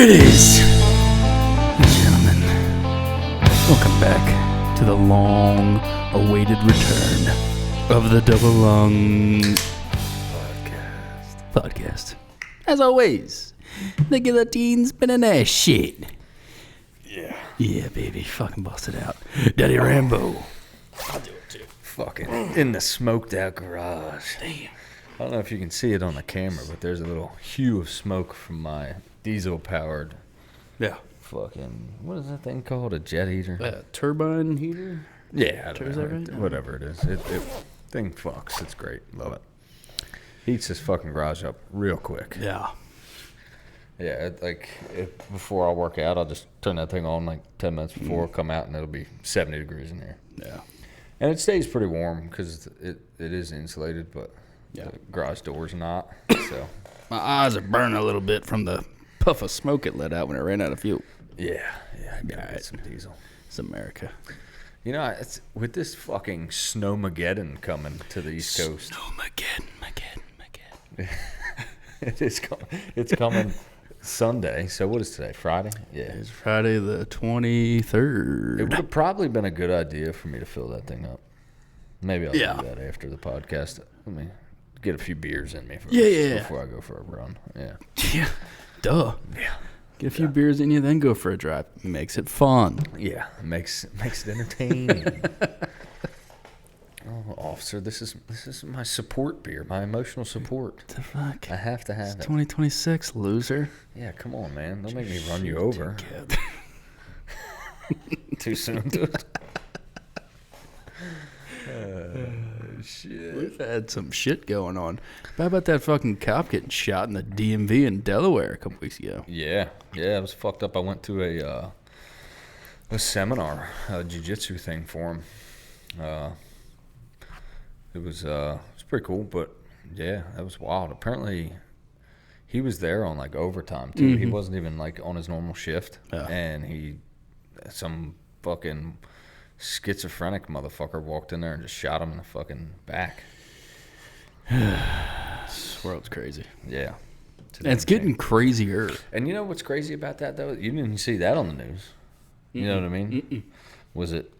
Ladies and gentlemen, welcome back to the long-awaited return of the Double Lung Podcast. As always, the guillotine spinning ass shit. Yeah, baby, fucking bust it out. Daddy Rambo. I'll do it too. Fucking in the smoked out garage. Damn. I don't know if you can see it on the camera, but there's a little hue of smoke from my diesel-powered fucking, what is that thing called? A jet heater? Turbine heater? Yeah, I don't Is know. that right? Whatever it is. It thing fucks. It's great. Love it. Heats this fucking garage up real quick. Yeah. Yeah, before I work out, I'll just turn that thing on like 10 minutes before, come out, and it'll be 70 degrees in here. Yeah. And it stays pretty warm because it is insulated, but Yeah. the garage door's not. So My eyes are burning a little bit from the puff of smoke it let out when it ran out of fuel. yeah, I gotta Alright. get some diesel. It's America. You know, it's with this fucking Snowmaggedon coming to the East Coast. Snowmaggedon. It's coming Sunday. So what is today? Friday? Yeah. It's Friday the 23rd. It would have probably been a good idea for me to fill that thing up. Maybe I'll do that after the podcast. Let me get a few beers in me first before I go for a run. Yeah. Yeah. Duh. Yeah. Get a few beers in you, then go for a drive. Makes it fun. Yeah. Makes it entertaining. Oh, officer, this is my support beer, my emotional support. The fuck? I have to have It's it. 2026, loser. Yeah, come on, man. Don't make me run you over. Too soon, dude. Shit. We've had some shit going on. How about that fucking cop getting shot in the DMV in Delaware a couple weeks ago? Yeah, it was fucked up. I went to a seminar, a jiu-jitsu thing for him. It was pretty cool, but yeah, that was wild. Apparently, he was there on like overtime too. He wasn't even like on his normal shift, and some fucking schizophrenic motherfucker walked in there and just shot him in the fucking back. This world's crazy. Yeah, And it's getting crazier. And you know what's crazy about that though? You didn't see that on the news. You know what I mean? Was it?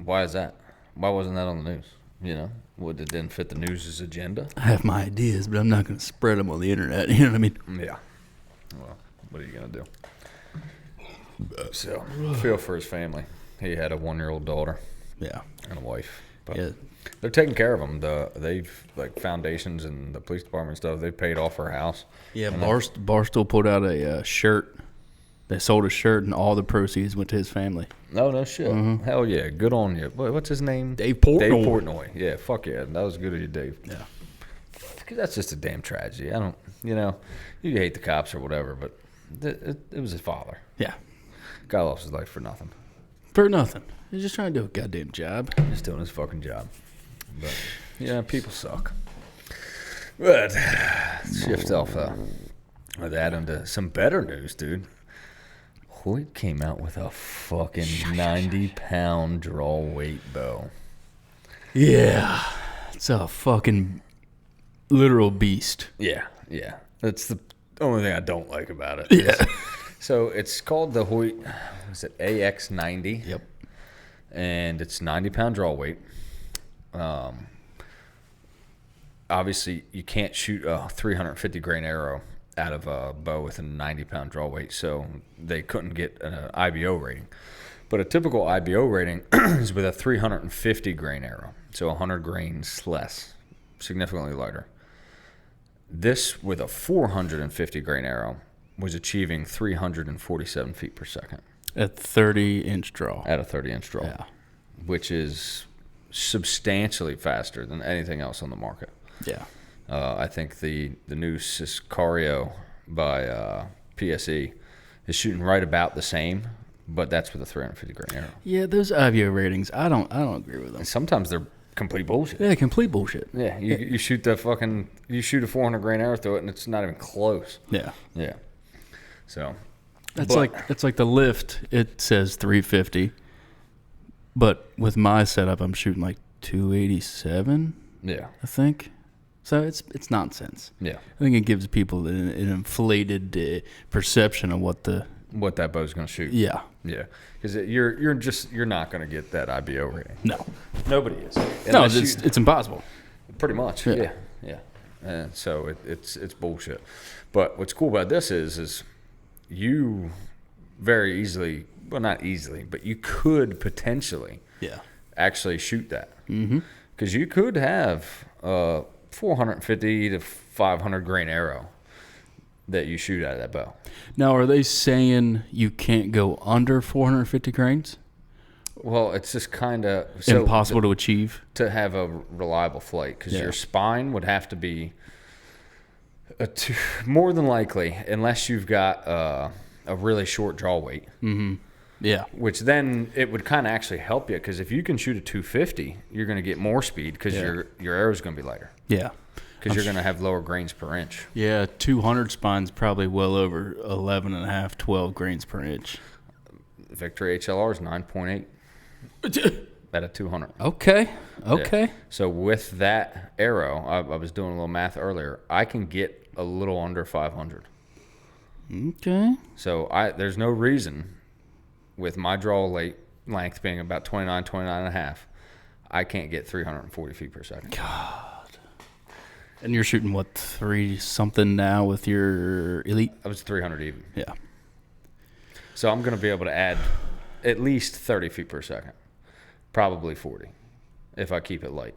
Why is that? Why wasn't that on the news? You know, it didn't fit the news's agenda. I have my ideas, but I'm not going to spread them on the internet. You know what I mean? Yeah. Well, what are you gonna do? So, feel for his family. He had a 1-year-old daughter. Yeah. And a wife. But Yeah. they're taking care of him. They've like foundations and the police department and stuff. They paid off her house. Yeah. Barstool put out a shirt. They sold a shirt, and all the proceeds went to his family. No shit. Hell yeah. Good on you. What's his name? Dave Portnoy. Dave Portnoy. Yeah. Fuck yeah. That was good of you, Dave. Yeah. That's just a damn tragedy. I don't. You know, you hate the cops or whatever, but it was his father. Yeah. Guy lost his life for nothing. For nothing. He's just trying to do a goddamn job. Just doing his fucking job. But, yeah, people suck. But, shift off that into some better news, dude. Hoyt came out with a fucking 90-pound draw weight bow. Yeah. It's a fucking literal beast. Yeah. That's the only thing I don't like about it. Yeah. So, it's called the Hoyt, is it AX90? Yep. And it's 90-pound draw weight. Obviously, you can't shoot a 350 grain arrow out of a bow with a 90-pound draw weight, so they couldn't get an IBO rating. But a typical IBO rating is with a 350 grain arrow, so 100 grains less, significantly lighter. This, with a 450 grain arrow, was achieving 347 feet per second. At 30-inch draw. At a 30-inch draw. Yeah. Which is substantially faster than anything else on the market. Yeah. I think the new Sicario by PSE is shooting right about the same, but that's with a 350 grain arrow. Yeah, those IBO ratings, I don't agree with them. And sometimes they're complete bullshit. Yeah, complete bullshit. Yeah, you shoot a 400 grain arrow through it, and it's not even close. Yeah. Yeah. So It's like the lift, it says 350, but with my setup, I'm shooting like 287, yeah, I think. So it's nonsense. Yeah. I think it gives people an inflated perception of what that bow's going to shoot. Yeah. Yeah. Because you're not going to get that IBO rating. No. Nobody is. No, it's impossible. Pretty much. Yeah. And so it's bullshit. But what's cool about this is you very easily, well, not easily, but you could potentially actually shoot that. Because you could have 450 to 500 grain arrow that you shoot out of that bow. Now, are they saying you can't go under 450 grains? Well, it's just kind of impossible to achieve to have a reliable flight, because your spine would have to be more than likely, unless you've got a really short draw weight. Yeah. Which then it would kind of actually help you, because if you can shoot a 250, you're going to get more speed because your arrow's going to be lighter. Yeah. Because you're going to have lower grains per inch. Yeah, 200 spine's probably well over 11 and a half, 12 grains per inch. Victory HLR is 9.8 at a 200. Okay. Yeah. So with that arrow, I was doing a little math earlier, I can get a little under 500. Okay. So there's no reason, with my draw length being about 29 and a half, I can't get 340 feet per second. God. And you're shooting, what, 3-something now with your elite? I was 300 even. Yeah. So I'm going to be able to add at least 30 feet per second. Probably 40 if I keep it light.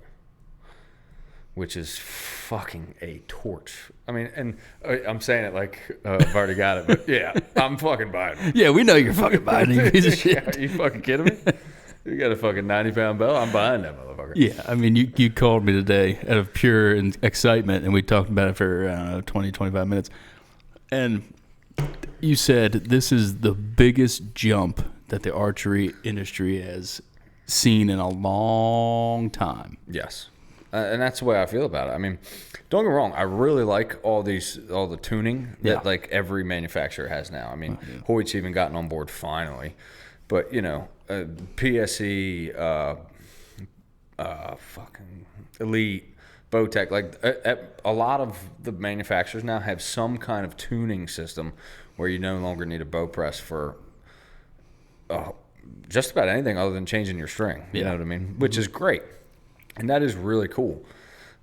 Which is fucking a torch. I mean, and I'm saying it like I've already got it, but yeah, I'm fucking buying it. Yeah, we know you're fucking buying it, you piece of shit. Are you fucking kidding me? You got a fucking 90-pound bow? I'm buying that motherfucker. Yeah, I mean, you called me today out of pure excitement, and we talked about it for, I don't know, 20, 25 minutes. And you said this is the biggest jump that the archery industry has seen in a long time. Yes. And that's the way I feel about it. I mean, don't get me wrong. I really like all the tuning that like every manufacturer has now. I mean, Hoyt's even gotten on board finally. But, you know, PSE, fucking Elite, Bowtech, like a lot of the manufacturers now have some kind of tuning system where you no longer need a bow press for just about anything other than changing your string. You know what I mean? Which is great. And that is really cool.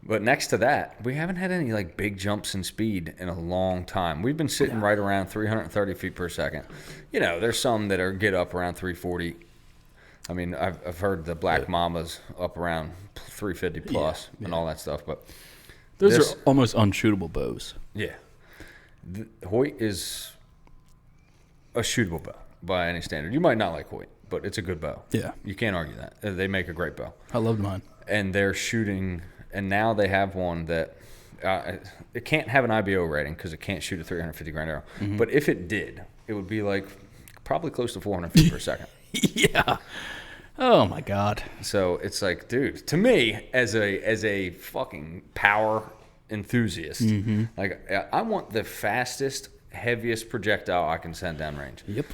But next to that, we haven't had any like big jumps in speed in a long time. We've been sitting right around 330 feet per second. You know, there's some that get up around 340. I mean, I've heard the Black Mamas up around 350 plus and all that stuff. But those are almost unshootable bows. Yeah. The Hoyt is a shootable bow by any standard. You might not like Hoyt, but it's a good bow. Yeah. You can't argue that. They make a great bow. I loved mine. And they're shooting, and now they have one that it can't have an IBO rating because it can't shoot a 350 grain arrow. But if it did, it would be like probably close to 400 feet per second. Yeah. Oh my God. So it's like, dude, to me, as a fucking power enthusiast, like I want the fastest, heaviest projectile I can send downrange. Yep.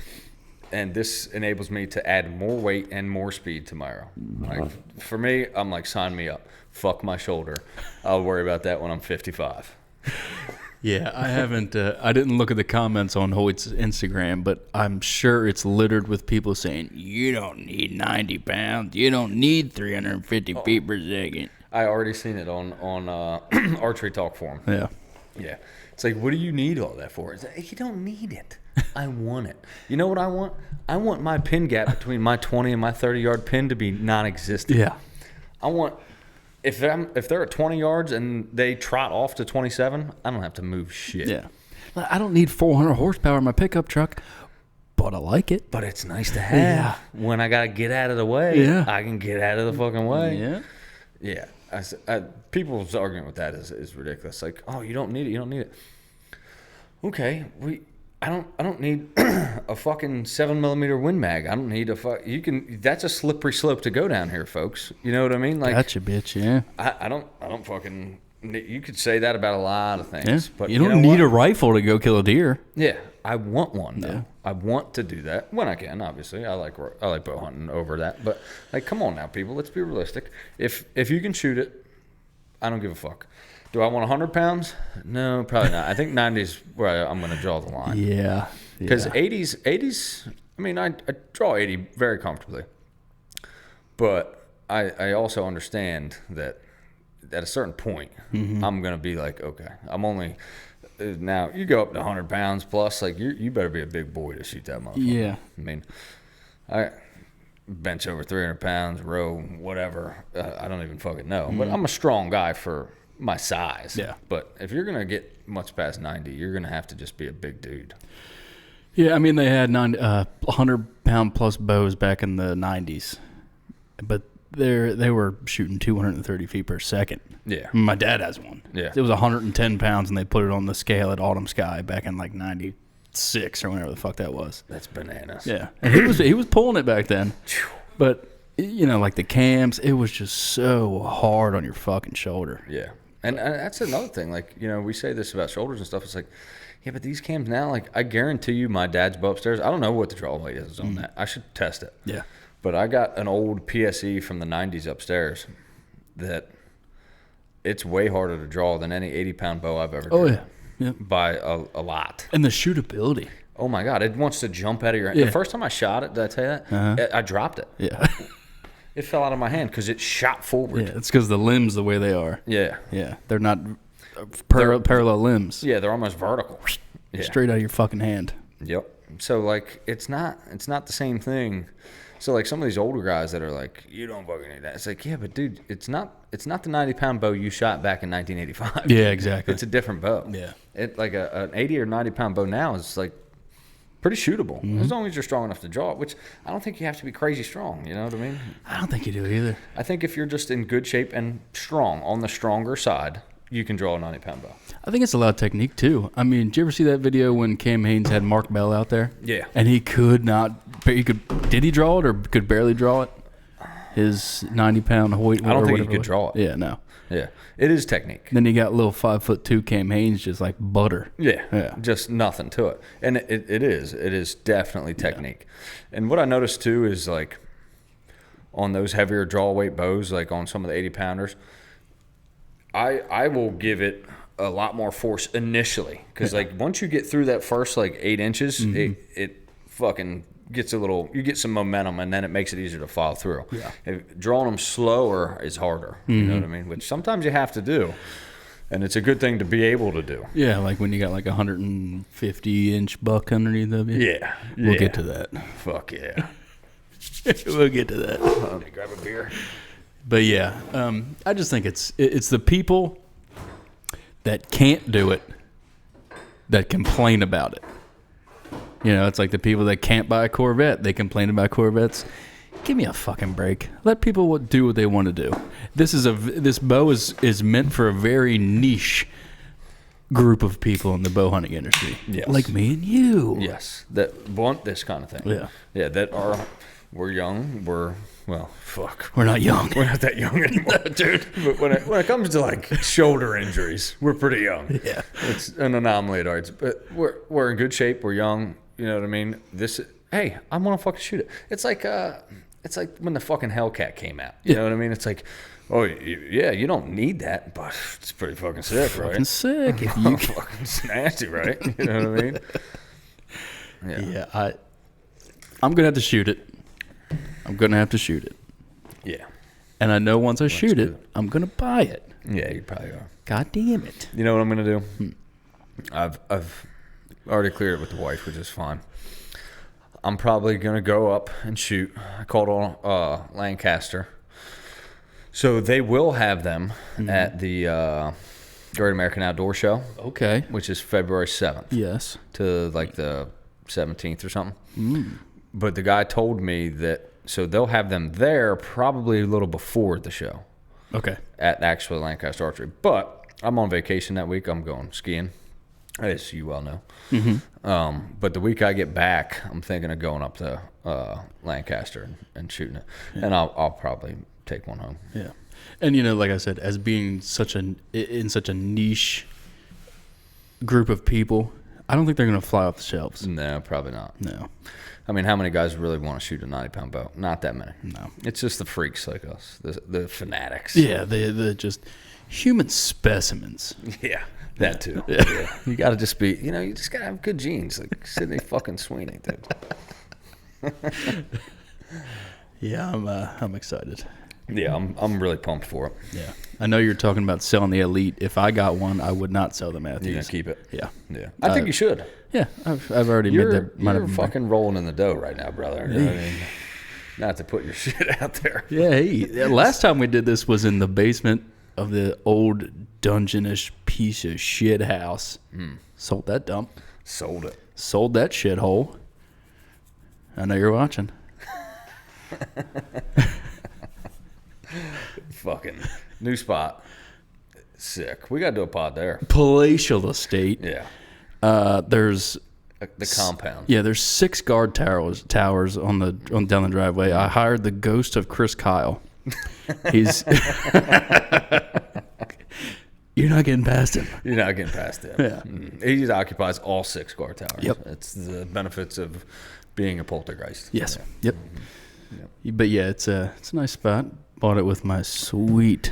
And this enables me to add more weight and more speed to my arrow. Like, for me, I'm like, sign me up. Fuck my shoulder. I'll worry about that when I'm 55. Yeah, I haven't. I didn't look at the comments on Hoyt's Instagram, but I'm sure it's littered with people saying, you don't need 90 pounds. You don't need 350 feet per second. I already seen it on Archery Talk Forum. Yeah. Yeah. It's like, what do you need all that for? It's like, you don't need it. I want it. You know what I want? I want my pin gap between my 20 and my 30-yard pin to be non-existent. Yeah. I want, if they're at 20 yards and they trot off to 27, I don't have to move shit. Yeah. I don't need 400 horsepower in my pickup truck, but I like it. But it's nice to have. When I got to get out of the way, I can get out of the fucking way. Yeah. Yeah. People's argument with that is ridiculous. Like, oh, you don't need it. You don't need it. Okay. I don't need a fucking 7mm Win Mag. I don't need that's a slippery slope to go down here, folks. You know what I mean? Like, gotcha, bitch. Yeah. I don't fucking. You could say that about a lot of things, but you don't need a rifle to go kill a deer. Yeah, I want one though. Yeah. I want to do that when I can. Obviously, I like bow hunting over that. But like, come on now, people. Let's be realistic. If you can shoot it, I don't give a fuck. Do I want 100 pounds? No, probably not. I think 90's where I'm going to draw the line. Yeah. Because 80s, I mean, I draw 80 very comfortably. But I also understand that at a certain point, I'm going to be like, okay, I'm only, now you go up to 100 pounds plus, like you better be a big boy to shoot that motherfucker. Yeah. I mean, I bench over 300 pounds, row, whatever. I don't even fucking know. But I'm a strong guy for my size. Yeah. But if you're going to get much past 90, you're going to have to just be a big dude. Yeah, I mean, they had 100-pound plus bows back in the 90s. But they were shooting 230 feet per second. Yeah. My dad has one. Yeah. It was 110 pounds, and they put it on the scale at Autumn Sky back in like 96 or whenever the fuck that was. That's bananas. Yeah. And he was pulling it back then. But, you know, like the cams, it was just so hard on your fucking shoulder. Yeah. And that's another thing. Like, you know, we say this about shoulders and stuff. It's like, yeah, but these cams now, like, I guarantee you my dad's bow upstairs, I don't know what the draw weight is on that. I should test it. Yeah. But I got an old PSE from the 90s upstairs that it's way harder to draw than any 80-pound bow I've ever drawn. Oh, yeah. By a lot. And the shootability. Oh, my God. It wants to jump out of your hand. Yeah. The first time I shot it, did I tell you that? I dropped it. Yeah. It fell out of my hand because it shot forward. Yeah, it's because the limbs the way they are. Yeah. Yeah. They're not parallel limbs. Yeah, they're almost vertical. Yeah. Straight out of your fucking hand. Yep. So, like, it's not the same thing. So, like, some of these older guys that are like, you don't fucking need that. It's like, yeah, but, dude, it's not the 90-pound bow you shot back in 1985. Yeah, exactly. It's a different bow. Yeah. It like an 80 or 90-pound bow now is, like, pretty shootable. As long as you're strong enough to draw it, which I don't think you have to be crazy strong. You know what I mean? I don't think you do either. I think if you're just in good shape and strong, on the stronger side, you can draw a 90-pound bow. I think it's a lot of technique, too. I mean, did you ever see that video when Cam Haynes had Mark Bell out there? Yeah. And did he draw it or could barely draw it? His 90-pound Hoyt. I don't think he could draw it. Yeah, no. Yeah. It is technique. Then you got little 5'2" Cam Haynes just like butter. Yeah. Just nothing to it. And it is definitely technique. Yeah. And what I noticed, too, is, like, on those heavier draw weight bows, like on some of the 80-pounders, I will give it a lot more force initially because like once you get through that first like 8 inches, it fucking gets you get some momentum and then it makes it easier to follow through. Yeah. Drawing them slower is harder. You know what I mean? Which sometimes you have to do, and it's a good thing to be able to do. Yeah, like when you got like a 150-inch buck underneath of you. Yeah, we'll get to that. Fuck yeah, we'll get to that. Let me grab a beer. But yeah, I just think it's the people that can't do it that complain about it. You know, it's like the people that can't buy a Corvette, they complain about Corvettes. Give me a fucking break. Let people do what they want to do. This bow is meant for a very niche group of people in the bow hunting industry. Yes. Like me and you. Yes, that want this kind of thing. Yeah. Yeah, we're young, fuck. We're not young. We're not that young anymore, dude. But when it comes to like shoulder injuries, we're pretty young. Yeah. It's an anomaly at ours. But we're in good shape. We're young. You know what I mean? Hey, I want to fucking shoot it. It's like when the fucking Hellcat came out. You know what I mean? It's like, oh yeah, you don't need that, but it's pretty fucking sick, right? Fucking sick. If you fucking nasty, right? You know what I mean? Yeah. I'm gonna have to shoot it. Yeah. And I know once I shoot it, I'm gonna buy it. Yeah, you probably are. God damn it. You know what I'm gonna do? I've already cleared it with the wife, which is fine. I'm probably gonna go up and shoot. I called on Lancaster, so they will have them at the Great American Outdoor Show. Okay. Which is February 7th. Yes. To like the 17th or something. But the guy told me that so they'll have them there probably a little before the show. Okay. At actually Lancaster Archery, but I'm on vacation that week. I'm going skiing, as you well know. But the week I get back, I'm thinking of going up to Lancaster and shooting it, and I'll probably take one home. Yeah, and you know, like I said, as being in such a niche group of people, I don't think they're going to fly off the shelves. No, probably not. No. I mean, how many guys really want to shoot a 90-pound bow? Not that many. No. It's just the freaks like us, the fanatics. Yeah, the just, human specimens. Yeah, that too. Yeah. You got to just be, you just got to have good genes, like Sidney fucking Sweeney, dude. Yeah, I'm excited. Yeah, I'm really pumped for it. Yeah, I know you're talking about selling the Elite. If I got one, I would not sell the Matthews. You're gonna keep it? Yeah, Yeah. I think you should. Yeah, I've already made that. You're fucking rolling in the dough right now, brother. You know what I mean? Not to put your shit out there. Yeah, hey, last time we did this was in the basement of the old dungeonish piece of shit house. Sold that dump. Sold it. Sold that shithole. I know you're watching. Fucking new spot. Sick. We got to do a pod there. Palatial estate. Yeah. There's The compound. Yeah, there's 6 guard towers on down the driveway. I hired the ghost of Chris Kyle. He's you're not getting past him. You're not getting past him. Yeah. He occupies all 6 guard towers. Yep. It's the benefits of being a poltergeist. Yes. Yeah. Yep. But yeah, it's a nice spot. Bought it with my sweet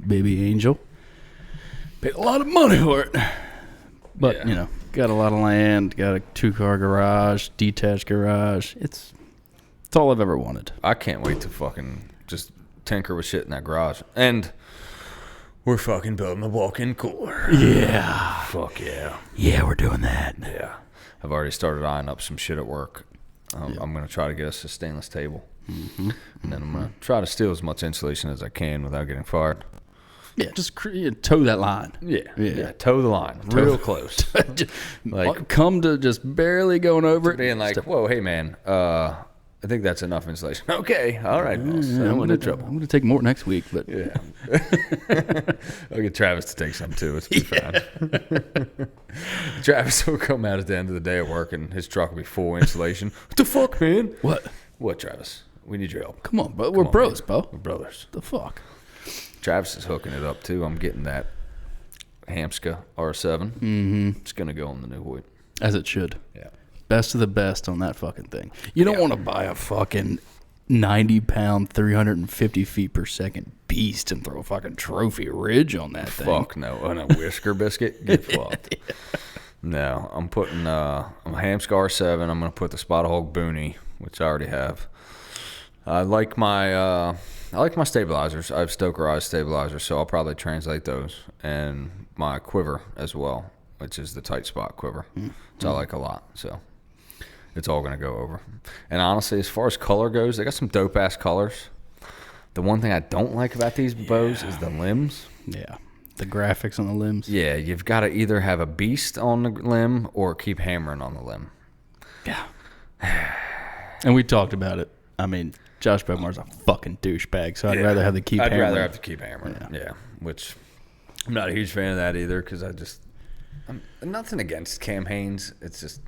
baby angel. Paid a lot of money for it. But got a lot of land, got a 2-car garage, detached garage. It's all I've ever wanted. I can't wait to fucking just tinker with shit in that garage. And we're fucking building a walk-in cooler. Yeah. Fuck yeah. Yeah, we're doing that. Yeah. I've already started eyeing up some shit at work. I'm going to try to get us a stainless table. Mm-hmm. And then I'm going to try to steal as much insulation as I can without getting fired. Yeah, just toe that line. Yeah. Toe the line. Real close. Like, come to just barely going over it. Being like, whoa, hey, man, I think that's enough insulation. Okay. All right. I'm in trouble. I'm going to take more next week. But yeah. I'll get Travis to take some, too. It's fine. Travis will come out at the end of the day at work, and his truck will be full insulation. What the fuck, man? What, Travis? We need your help. Come on, bro. We're bros, bro. We're brothers. The fuck? Travis is hooking it up, too. I'm getting that Hamska R7. Mm-hmm. It's going to go on the new Hoyt. As it should. Yeah. Best of the best on that fucking thing. You don't want to buy a fucking 90-pound, 350 feet per second beast and throw a fucking trophy ridge on that thing. Fuck no. On a whisker biscuit? Get fucked. Yeah. No, I'm putting a Hamska R7. I'm going to put the Spot Hog Boonie, which I already have. I like my stabilizers. I have Stokerized stabilizers, so I'll probably translate those. And my quiver as well, which is the tight spot quiver, which I like a lot. So it's all going to go over. And honestly, as far as color goes, they got some dope-ass colors. The one thing I don't like about these bows is the limbs. Yeah. The graphics on the limbs. Yeah, you've got to either have a beast on the limb or keep hammering on the limb. Yeah. And we talked about it. I mean, Josh Bomar's a fucking douchebag, so I'd rather have the keep hammering. I'd rather have to keep hammering. Yeah. Which I'm not a huge fan of that either, because I'm nothing against Cam Haynes. It's just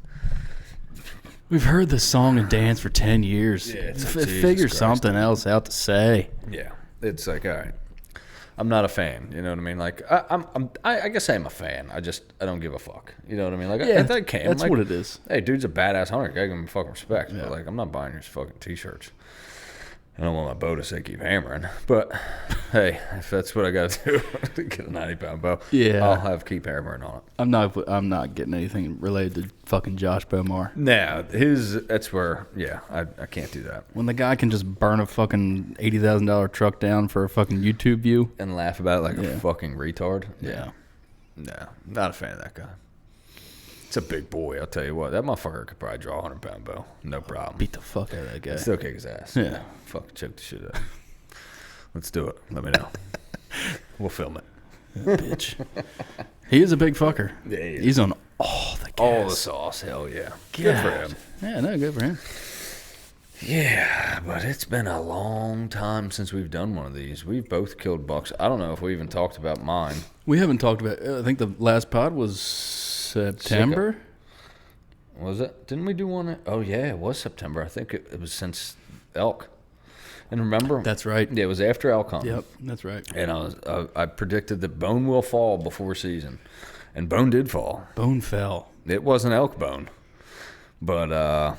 we've heard the song and dance for 10 years. Yeah, figure something else out to say. Yeah, it's like, all right, I'm not a fan. You know what I mean? Like I guess I'm a fan. I don't give a fuck. You know what I mean? Like I think Cam. That's like, what it is. Hey, dude's a badass hunter. Gotta give him fucking respect. Yeah. But like, I'm not buying his fucking t-shirts. I don't want my bow to say keep hammering, but hey, if that's what I got to do to get a 90-pound bow, I'll have keep hammering on it. I'm not getting anything related to fucking Josh Bomar. No, that's where I can't do that. When the guy can just burn a fucking $80,000 truck down for a fucking YouTube view and laugh about it like a fucking retard. Yeah, no, not a fan of that guy. It's a big boy, I'll tell you what. That motherfucker could probably draw a 100-pound bow. No problem. Beat the fuck out of that guy. Still kick his ass. Yeah. Fucking choke the shit out. Let's do it. Let me know. We'll film it. Yeah, bitch. He is a big fucker. Yeah, he is. He's on all the gas. All the sauce. Hell yeah. Good for him. Yeah, no, good for him. Yeah, but it's been a long time since we've done one of these. We've both killed bucks. I don't know if we even talked about mine. We haven't talked about I think the last pod was September. Was it? Didn't we do one? Oh, yeah, it was September. I think it was since elk. And remember? That's right. Yeah, it was after elk hunting. Yep, that's right. And I predicted that bone will fall before season. And bone did fall. Bone fell. It wasn't elk bone. But,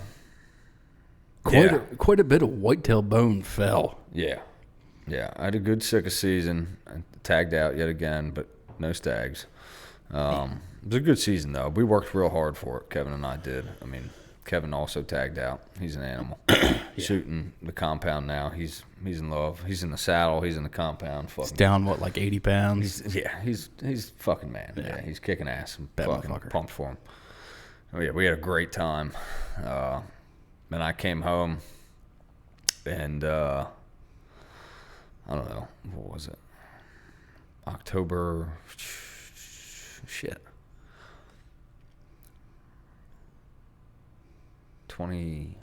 quite a bit of whitetail bone fell. Yeah. Yeah, I had a good sick season. tagged out yet again, but no stags. It was a good season, though. We worked real hard for it. Kevin and I did. I mean, Kevin also tagged out. He's an animal. Shooting the compound now. He's in love. He's in the saddle. He's in the compound. He's down, what, like 80 pounds? He's fucking man. Yeah, he's kicking ass. I'm Bad fucking motherfucker. pumped for him. Oh, yeah, we had a great time. Then I came home, and I don't know, what was it? October, shit. 20,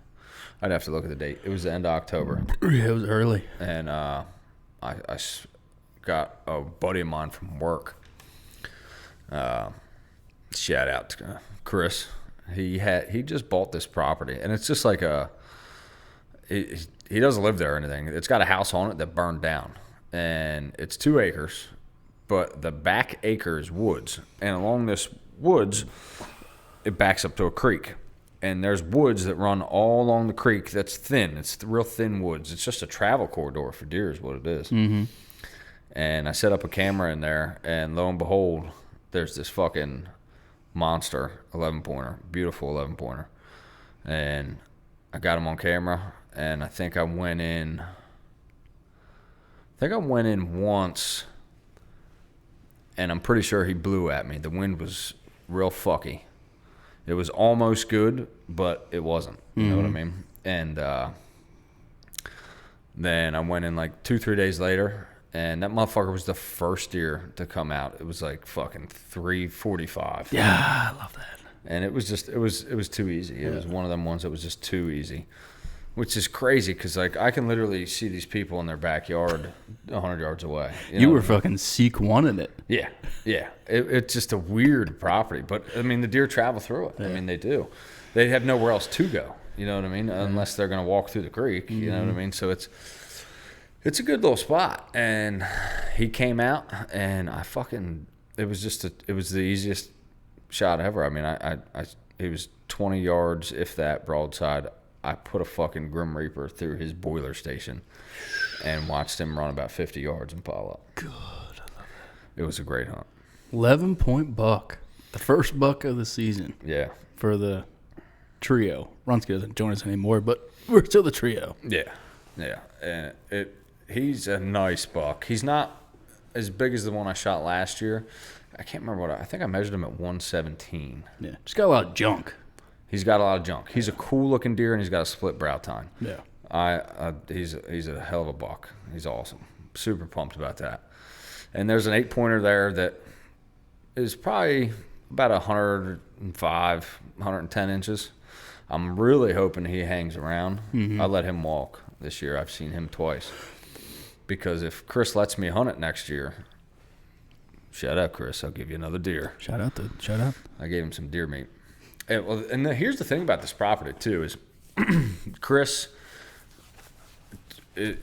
I'd have to look at the date. It was the end of October. Yeah, it was early. And I got a buddy of mine from work. Shout out to Chris. He just bought this property, and it's just like he doesn't live there or anything. It's got a house on it that burned down, and it's 2 acres, but the back acre is woods, and along this woods, it backs up to a creek. And there's woods that run all along the creek that's thin. It's real thin woods. It's just a travel corridor for deer is what it is. Mm-hmm. And I set up a camera in there, and lo and behold, there's this fucking monster 11-pointer, beautiful 11-pointer. And I got him on camera, and I think I went in once, and I'm pretty sure he blew at me. The wind was real fucky. It was almost good, but it wasn't. You know what I mean? And then I went in like 2-3 days later, and that motherfucker was the first deer to come out. It was like fucking 3:45. Yeah, I love that. And it was just, it was too easy. It was one of them ones that was just too easy, which is crazy because like I can literally see these people in their backyard 100 yards away. You were fucking seek one in it. Yeah. It's just a weird property, but I mean the deer travel through it. Yeah. I mean they do. They have nowhere else to go. You know what I mean? Unless they're gonna walk through the creek. You know what I mean? So it's a good little spot. And he came out, and it was the easiest shot ever. I mean, it was 20 yards, if that, broadside. I put a fucking Grim Reaper through his boiler station and watched him run about 50 yards and pile up. Good. I love that. It was a great hunt. 11-point buck. The first buck of the season. Yeah. For the trio. Runsky doesn't join us anymore, but we're still the trio. Yeah. And he's a nice buck. He's not as big as the one I shot last year. I can't remember I think I measured him at 117. Yeah. Just got a lot of junk. He's got a lot of junk. He's a cool looking deer, and he's got a split brow tine. Yeah. He's a hell of a buck. He's awesome. Super pumped about that. And there's an 8-pointer there that is probably about 105, 110 inches. I'm really hoping he hangs around. Mm-hmm. I let him walk this year. I've seen him twice. Because if Chris lets me hunt it next year, shout out, Chris. I'll give you another deer. Shout out. I gave him some deer meat. And here's the thing about this property, too, is Chris,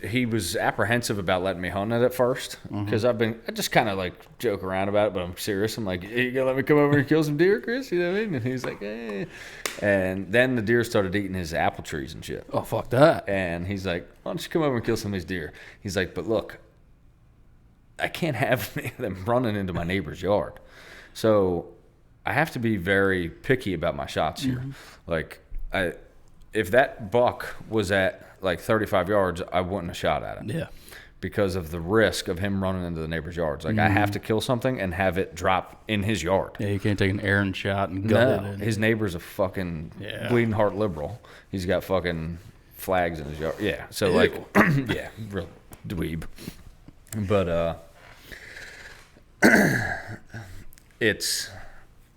he was apprehensive about letting me hunt it at first. Because I just kind of like joke around about it, but I'm serious. I'm like, hey, you gonna let me come over and kill some deer, Chris? You know what I mean? And he's like, eh. And then the deer started eating his apple trees and shit. Oh, fuck that. And he's like, why don't you come over and kill some of these deer? He's like, but look, I can't have them running into my neighbor's yard. So I have to be very picky about my shots here. Like, if that buck was at like 35 yards, I wouldn't have shot at it. Yeah. Because of the risk of him running into the neighbor's yards. Like, I have to kill something and have it drop in his yard. Yeah, you can't take an errant shot and gut it. His neighbor's a fucking bleeding heart liberal. He's got fucking flags in his yard. Yeah. So, like, yeah, real dweeb. But,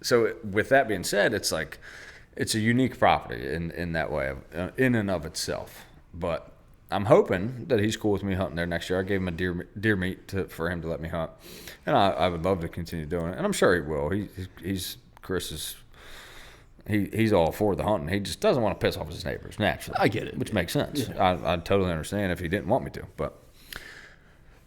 so with that being said, it's like, it's a unique property in that way, in and of itself. But I'm hoping that he's cool with me hunting there next year. I gave him a deer meat for him to let me hunt, and I would love to continue doing it. And I'm sure he will. He's all for the hunting. He just doesn't want to piss off his neighbors naturally. I get it, which makes sense. Yeah. I totally understand if he didn't want me to, but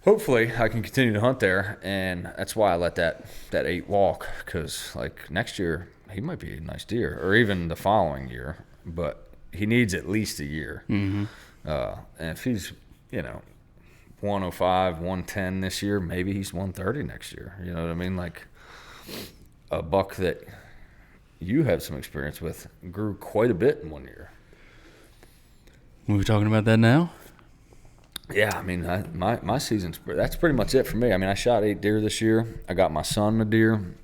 hopefully I can continue to hunt there, and that's why I let that 8 walk, because like next year he might be a nice deer, or even the following year, but he needs at least a year. And if he's, 105, 110 this year. Maybe he's 130 next year. You know what I mean? Like a buck that you have some experience with grew quite a bit in 1 year. We were talking about that now? Yeah, I mean, my season's that's pretty much it for me. I mean, I shot 8 deer this year. I got my son a deer.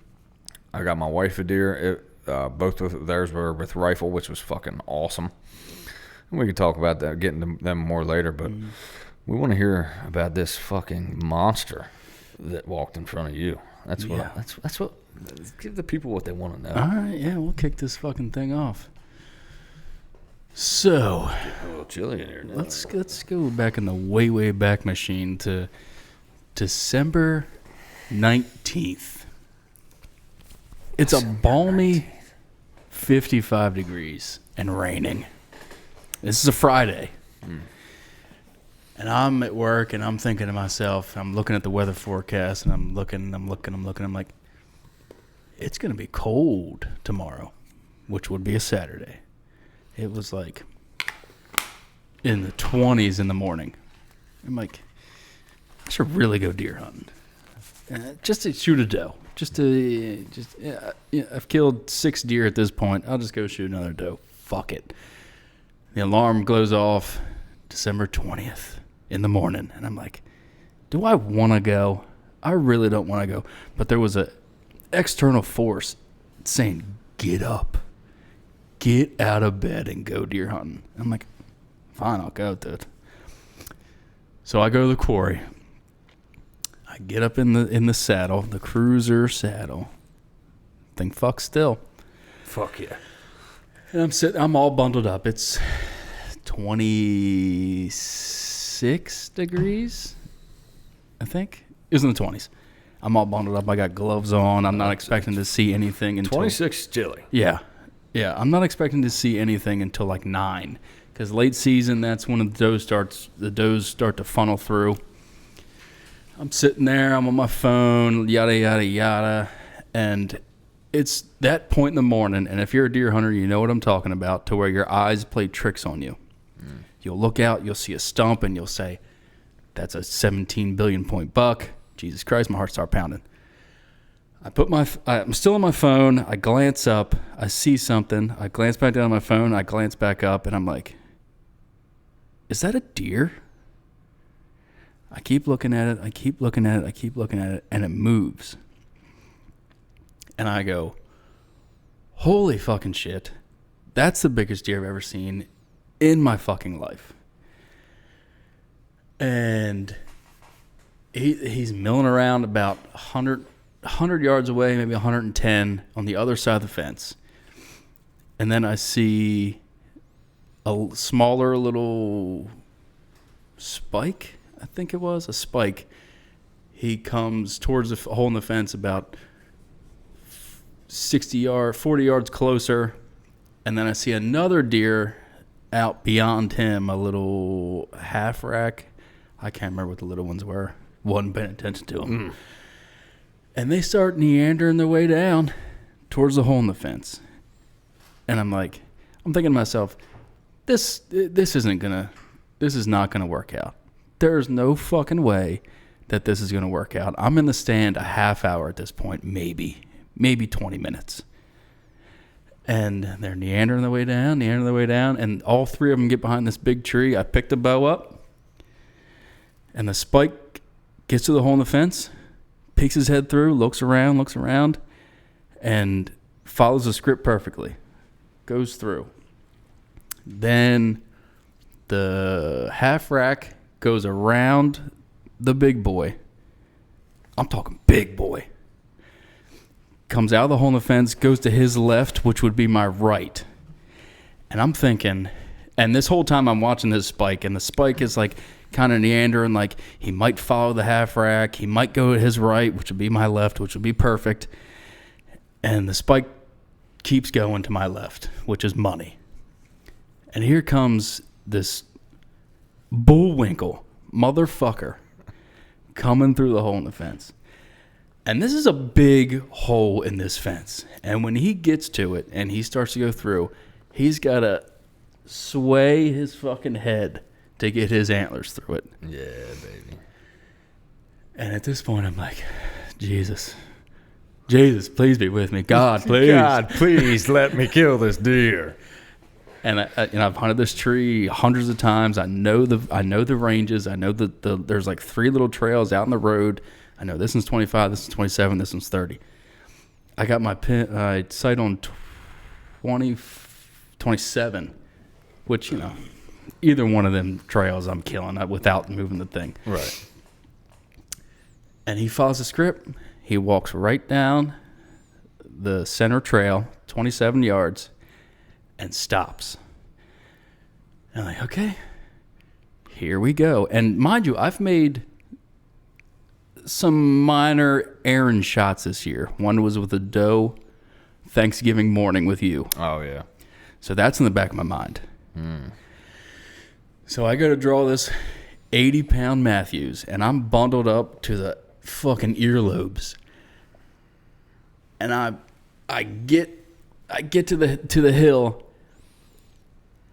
I got my wife a deer. Both of theirs were with rifle, which was fucking awesome. And we can talk about that, getting to them more later, but we want to hear about this fucking monster that walked in front of you. That's what. Give the people what they want to know. All right, yeah, we'll kick this fucking thing off. So, A little chilly in here now. let's go back in the way back machine to December 19th. It's a balmy 55 degrees and raining. This is a Friday. And I'm at work and I'm thinking to myself, I'm looking at the weather forecast and I'm looking. I'm like, it's going to be cold tomorrow, which would be a Saturday. It was like in the 20s in the morning. I'm like, I should really go deer hunting. Just to shoot a doe. I've killed 6 deer at this point. I'll just go shoot another doe. Fuck it. The alarm goes off December 20th in the morning. And I'm like, do I want to go? I really don't want to go. But there was a external force saying, get up. Get out of bed and go deer hunting. I'm like, fine, I'll go, dude. So I go to the quarry. I get up in the saddle, the cruiser saddle. Think fuck still. Fuck yeah. And I'm all bundled up. It's 26 degrees, I think. It was in the 20s. I'm all bundled up. I got gloves on. I'm not expecting to see anything until 26 is chilly. Yeah. Yeah, I'm not expecting to see anything until like 9, because late season, that's when the does start to funnel through. I'm sitting there, I'm on my phone, yada, yada, yada, and it's that point in the morning, and if you're a deer hunter, you know what I'm talking about, to where your eyes play tricks on you. You'll look out, you'll see a stump, and you'll say, that's a 17 billion point buck. Jesus Christ, my heart starts pounding. I'm still on my phone. I glance up. I see something. I glance back down on my phone. I glance back up, and I'm like, is that a deer? I keep looking at it. I keep looking at it, and it moves. And I go, holy fucking shit. That's the biggest deer I've ever seen in my fucking life. And he's milling around about 100 yards away, maybe 110 on the other side of the fence. And then I see a smaller little spike, I think it was, a spike. He comes towards the hole in the fence about 40 yards closer. And then I see another deer out beyond him, a little half rack. I can't remember what the little ones were. Wasn't paying attention to them. And they start meandering their way down towards the hole in the fence. And I'm thinking to myself, this is not gonna work out. There's no fucking way that this is gonna work out. I'm in the stand a half hour at this point, maybe 20 minutes. And they're meandering their way down, and all 3 of them get behind this big tree. I pick the bow up, and the spike gets to the hole in the fence, peeks his head through, looks around, and follows the script perfectly. Goes through. Then the half rack goes around the big boy. I'm talking big boy. Comes out of the hole in the fence, goes to his left, which would be my right. And I'm thinking, and this whole time I'm watching this spike, and the spike is like kind of meandering, like he might follow the half rack, he might go to his right, which would be my left, which would be perfect. And the spike keeps going to my left, which is money. And here comes this bullwinkle motherfucker coming through the hole in the fence. And this is a big hole in this fence. And when he gets to it and he starts to go through, he's got to sway his fucking head to get his antlers through it. Yeah, baby. And at this point, I'm like, Jesus, please be with me. God, please. God, please let me kill this deer. And I've hunted this tree hundreds of times. I know the ranges. I know there's like 3 little trails out in the road. I know this one's 25, this one's 27, this one's 30. I got my sight on 27, which, either one of them trails I'm killing without moving the thing. Right. And he follows the script. He walks right down the center trail, 27 yards, and stops. And I'm like, okay, here we go. And mind you, I've made some minor errand shots this year. One was with a doe Thanksgiving morning with you. Oh, yeah. So that's in the back of my mind. So I go to draw this 80-pound Matthews, and I'm bundled up to the fucking earlobes. And I get to the hill,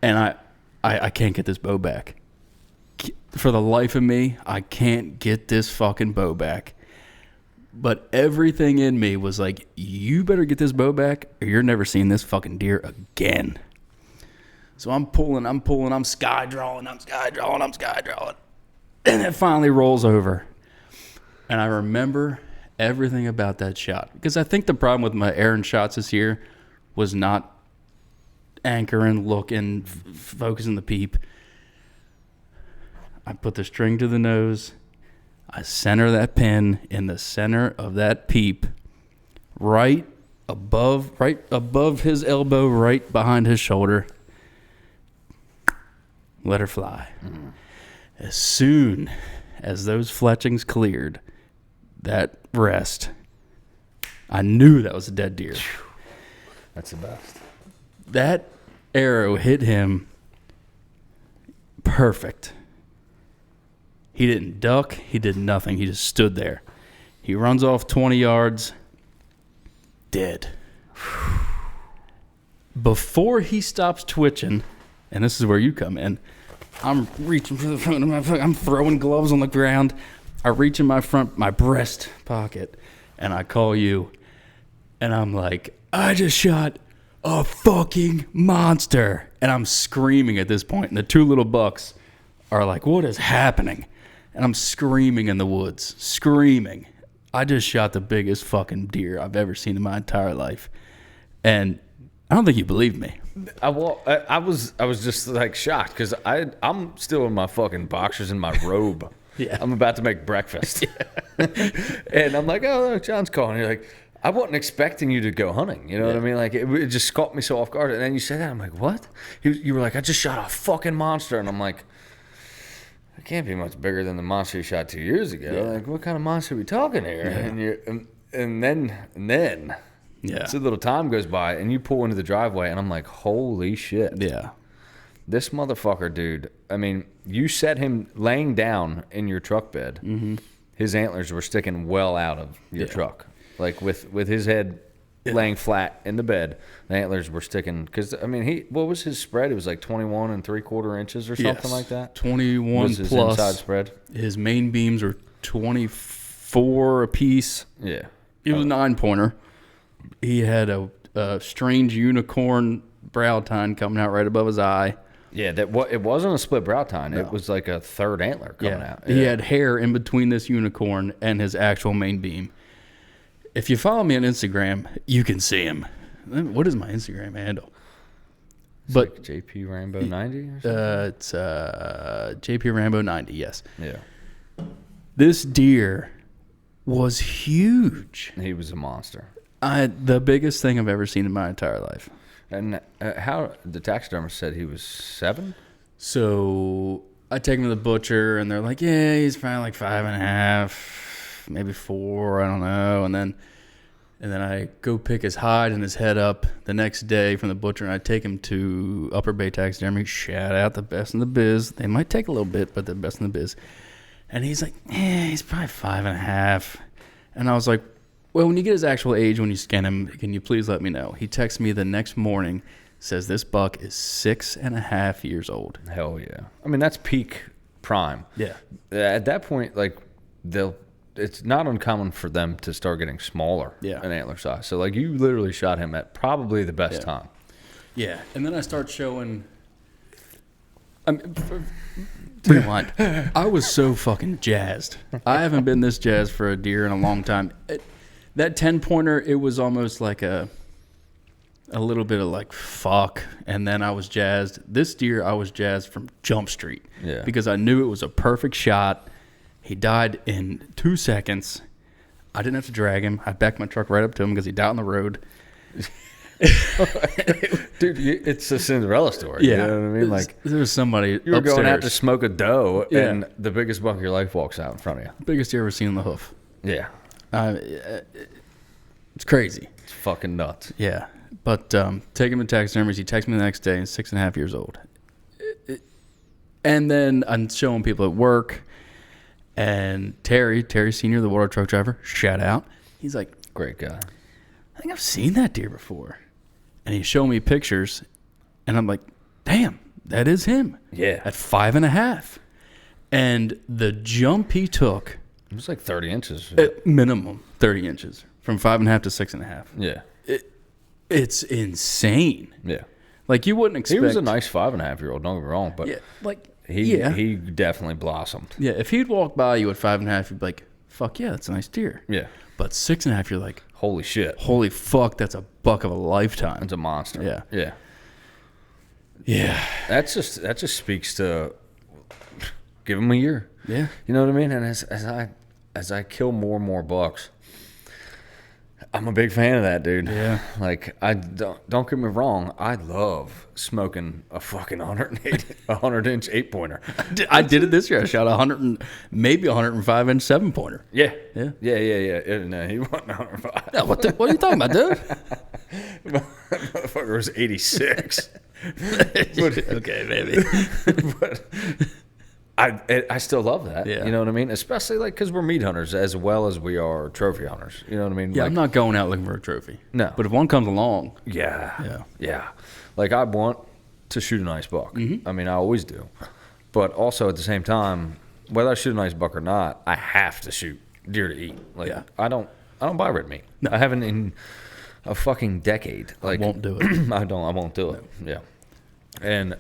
and I can't get this bow back. For the life of me, I can't get this fucking bow back. But everything in me was like, you better get this bow back or you're never seeing this fucking deer again. So I'm pulling, I'm sky drawing. And it finally rolls over. And I remember everything about that shot. Because I think the problem with my errand shots this year was not anchoring, looking, focusing the peep. I put the string to the nose. I center that pin in the center of that peep, right above his elbow, right behind his shoulder. Let her fly. As soon as those fletchings cleared that rest, I knew that was a dead deer. That's the best. That arrow hit him perfect. He didn't duck. He did nothing. He just stood there. He runs off 20 yards, dead. Before he stops twitching, and this is where you come in, I'm reaching for the front of my pocket. I'm throwing gloves on the ground. I reach in my breast pocket, and I call you. And I'm like, I just shot a fucking monster. And I'm screaming at this point, and the 2 little bucks are like, what is happening? And I'm screaming in the woods, screaming. I just shot the biggest fucking deer I've ever seen in my entire life. And I don't think you believed me. I was just like shocked because I'm still in my fucking boxers and my robe. Yeah. I'm about to make breakfast. And I'm like, oh, look, John's calling. You're like, I wasn't expecting you to go hunting. You know what I mean? Like, it just caught me so off guard. And then you said that. I'm like, what? You were like, I just shot a fucking monster. And I'm like, it can't be much bigger than the monster you shot 2 years ago. Yeah. Like, what kind of monster are we talking here? Yeah. And then Yeah. so a little time goes by, and you pull into the driveway, and I'm like, holy shit. Yeah. This motherfucker, dude. I mean, you set him laying down in your truck bed. Mm-hmm. His antlers were sticking well out of your truck. Like, with his head laying flat in the bed, the antlers were sticking. Because, I mean, what was his spread? It was like 21 3/4 inches or something like that? 21 was his plus. inside spread? His main beams were 24 apiece. Yeah. He was a 9-pointer. He had a strange unicorn brow tine coming out right above his eye. Yeah, it wasn't a split brow tine. No. It was like a third antler coming out. Yeah. He had hair in between this unicorn and his actual main beam. If you follow me on Instagram, you can see him. What is my Instagram handle? It's like JP Rambo 90 or something? It's JP Rambo 90, yes. Yeah. This deer was huge. He was a monster. The biggest thing I've ever seen in my entire life. And how the taxidermist said he was 7? So I take him to the butcher, and they're like, yeah, he's probably like 5.5, maybe 4, I don't know. And then I go pick his hide and his head up the next day from the butcher, and I take him to Upper Bay Taxidermy. Shout out the best in the biz. They might take a little bit, but they're best in the biz. And he's like, he's probably 5.5. And I was like, well, when you get his actual age, when you scan him, can you please let me know? He texts me the next morning says this buck is 6.5 years old. Hell yeah. I mean, that's peak prime. Yeah. At that point, like, it's not uncommon for them to start getting smaller in antler size. So, like, you literally shot him at probably the best time. Yeah. And then I start showing. I mean, rewind. I was so fucking jazzed. I haven't been this jazzed for a deer in a long time. That 10-pointer, it was almost like a little bit of like, fuck. And then I was jazzed. This deer, I was jazzed from Jump Street. Yeah. Because I knew it was a perfect shot. He died in 2 seconds. I didn't have to drag him. I backed my truck right up to him because he died on the road. Dude, it's a Cinderella story. Yeah. You know what I mean? Like, there was somebody you were upstairs. going out to smoke a doe, and the biggest buck of your life walks out in front of you. Biggest deer ever seen in the hoof. Yeah. It's crazy. It's fucking nuts. Yeah. But take him to taxidermies. He texts me the next day. He's 6.5 years old. And then I'm showing people at work. And Terry Sr., the water truck driver, shout out. He's like, great guy. I think I've seen that deer before. And he's showing me pictures. And I'm like, damn, that is him. Yeah. At 5.5. And the jump he took. It was like 30 inches. At minimum 30 inches. From 5.5 to 6.5. Yeah. It's insane. Yeah. Like, you wouldn't expect. He was a nice 5.5-year-old, don't get me wrong, but he definitely blossomed. Yeah, if he'd walk by you at 5.5, you'd be like, fuck yeah, that's a nice deer. Yeah. But 6.5, you're like, holy shit. Holy fuck, that's a buck of a lifetime. It's a monster. Yeah. Yeah. Yeah. That just speaks to give him a year. Yeah. You know what I mean? And as I kill more and more bucks, I'm a big fan of that, dude. Yeah. Like, I don't get me wrong. I love smoking a fucking 100-inch 8-pointer. I did it this year. I shot 105-inch 7-pointer. Yeah. Yeah. Yeah. No, he wasn't 105. Yeah, what are you talking about, dude? Motherfucker was 86. Okay, maybe. But I still love that. Yeah. You know what I mean? Especially like because we're meat hunters as well as we are trophy hunters. You know what I mean? Yeah, like, I'm not going out looking for a trophy. No. But if one comes along. Yeah. Like, I want to shoot a nice buck. Mm-hmm. I mean, I always do. But also at the same time, whether I shoot a nice buck or not, I have to shoot deer to eat. Like, I don't buy red meat. No. I haven't in a fucking decade. Like, I won't do it. I won't do it. Yeah. And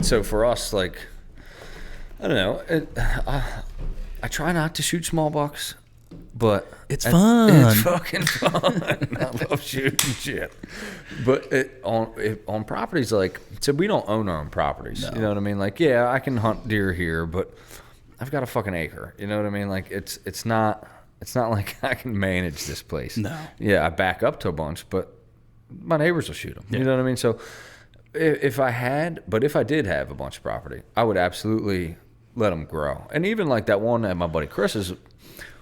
so for us, like, I don't know. I try not to shoot small bucks, but it's fun. It's fucking fun. I love shooting shit. But on properties, like, so we don't own our own properties. No. You know what I mean? Like, yeah, I can hunt deer here, but I've got a fucking acre. You know what I mean? Like, it's not like I can manage this place. No. Yeah, I back up to a bunch, but my neighbors will shoot them. Yeah. You know what I mean? So if I did have a bunch of property, I would absolutely let them grow. And even like that one at my buddy Chris's,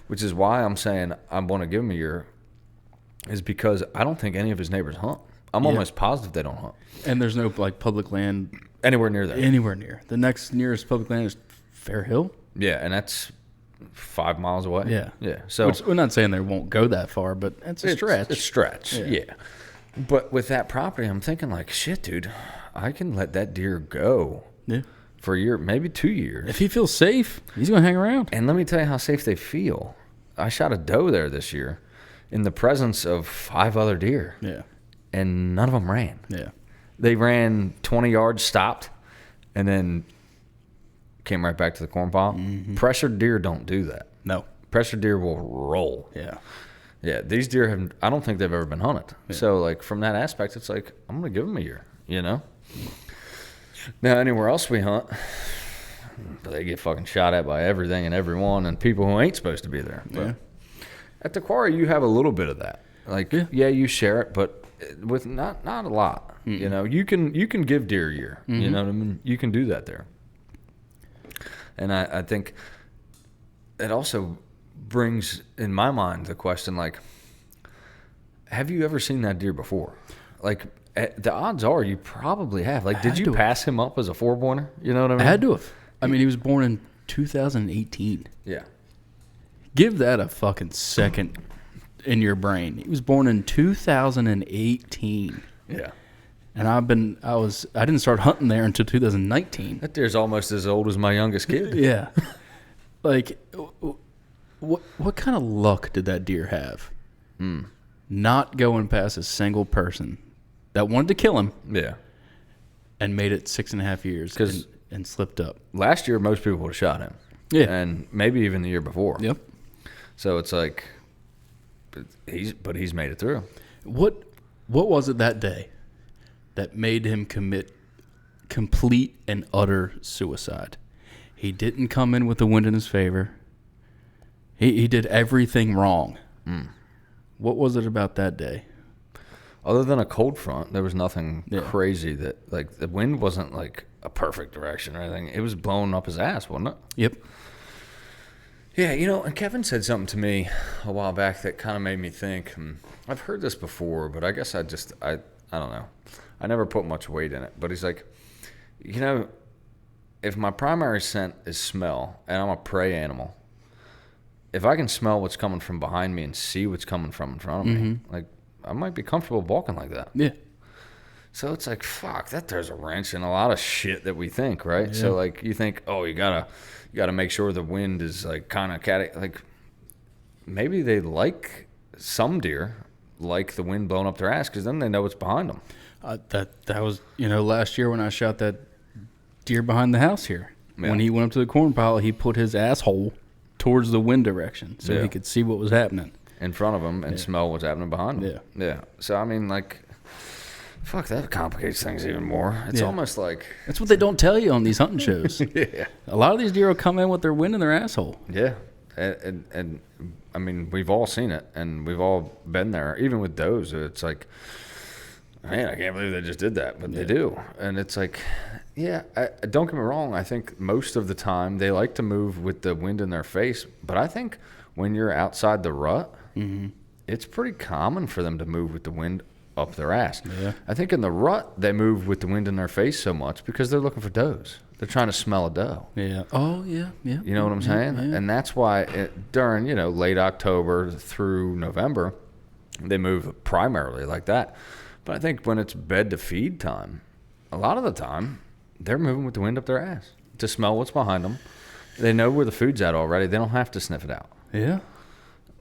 which is why I'm saying I want to give him a year, is because I don't think any of his neighbors hunt. I'm almost positive they don't hunt. And there's no like public land anywhere near there. Anywhere near. The next nearest public land is Fair Hill. Yeah, and that's 5 miles away. Yeah. So we're not saying they won't go that far, but it's a stretch. It's a stretch. Yeah. But with that property, I'm thinking like, shit, dude, I can let that deer go. Yeah. For a year, maybe 2 years. If he feels safe, he's going to hang around. And let me tell you how safe they feel. I shot a doe there this year in the presence of 5 other deer. Yeah. And none of them ran. Yeah. They ran 20 yards, stopped, and then came right back to the corn pile. Mm-hmm. Pressured deer don't do that. No. Pressured deer will roll. Yeah. Yeah, these deer I don't think they've ever been hunted. Yeah. So, like, from that aspect, it's like, I'm going to give them a year, you know? Now, anywhere else we hunt, they get fucking shot at by everything and everyone and people who ain't supposed to be there. But at the quarry, you have a little bit of that. Like, yeah you share it, but with not a lot. Mm-hmm. You know, you can give deer a year. Mm-hmm. You know what I mean? You can do that there. And I think it also brings, in my mind, the question, like, have you ever seen that deer before? Like, the odds are you probably have. Like, did you pass him up as a 4-pointer? You know what I mean? I had to have. I mean, he was born in 2018. Yeah. Give that a fucking second in your brain. He was born in 2018. Yeah. And I didn't start hunting there until 2019. That deer's almost as old as my youngest kid. Yeah. Like, what kind of luck did that deer have? Not going past a single person that wanted to kill him. Yeah. And made it 6.5 years and slipped up. Last year, most people would have shot him. Yeah. And maybe even the year before. Yep. So it's like, he's made it through. What was it that day that made him commit complete and utter suicide? He didn't come in with the wind in his favor. He did everything wrong. What was it about that day? Other than a cold front, there was nothing crazy that, like, the wind wasn't like a perfect direction or anything. It was blowing up his ass, wasn't it? Yep. Yeah, you know, and Kevin said something to me a while back that kind of made me think. I've heard this before, but I guess I don't know. I never put much weight in it. But he's like, you know, if my primary scent is smell, and I'm a prey animal, if I can smell what's coming from behind me and see what's coming from in front of me, like, I might be comfortable walking like that. Yeah. So it's like, fuck, that there's a wrench in a lot of shit that we think, right? Yeah. So, like, you think, oh, you gotta make sure the wind is, like, kind of like, maybe they like, some deer like the wind blowing up their ass because then they know what's behind them. That was, last year when I shot that deer behind the house here. Yeah. When he went up to the corn pile, he put his asshole towards the wind direction so he could see what was happening in front of him and smell what's happening behind him. Yeah. So, I mean, like, fuck, that complicates things even more. It's almost like... That's what they don't tell you on these hunting shows. Yeah. A lot of these deer will come in with their wind in their asshole. Yeah. And I mean, we've all seen it, and we've all been there. Even with does, it's like, man, I can't believe they just did that, but they do. And it's like, don't get me wrong. I think most of the time they like to move with the wind in their face, but I think when you're outside the rut, it's pretty common for them to move with the wind up their ass. Yeah. I think in the rut, they move with the wind in their face so much because they're looking for does. They're trying to smell a doe. Yeah. Oh, yeah. You know what I'm saying? Yeah. And that's why during, late October through November, they move primarily like that. But I think when it's bed to feed time, a lot of the time, they're moving with the wind up their ass to smell what's behind them. They know where the food's at already. They don't have to sniff it out. Yeah.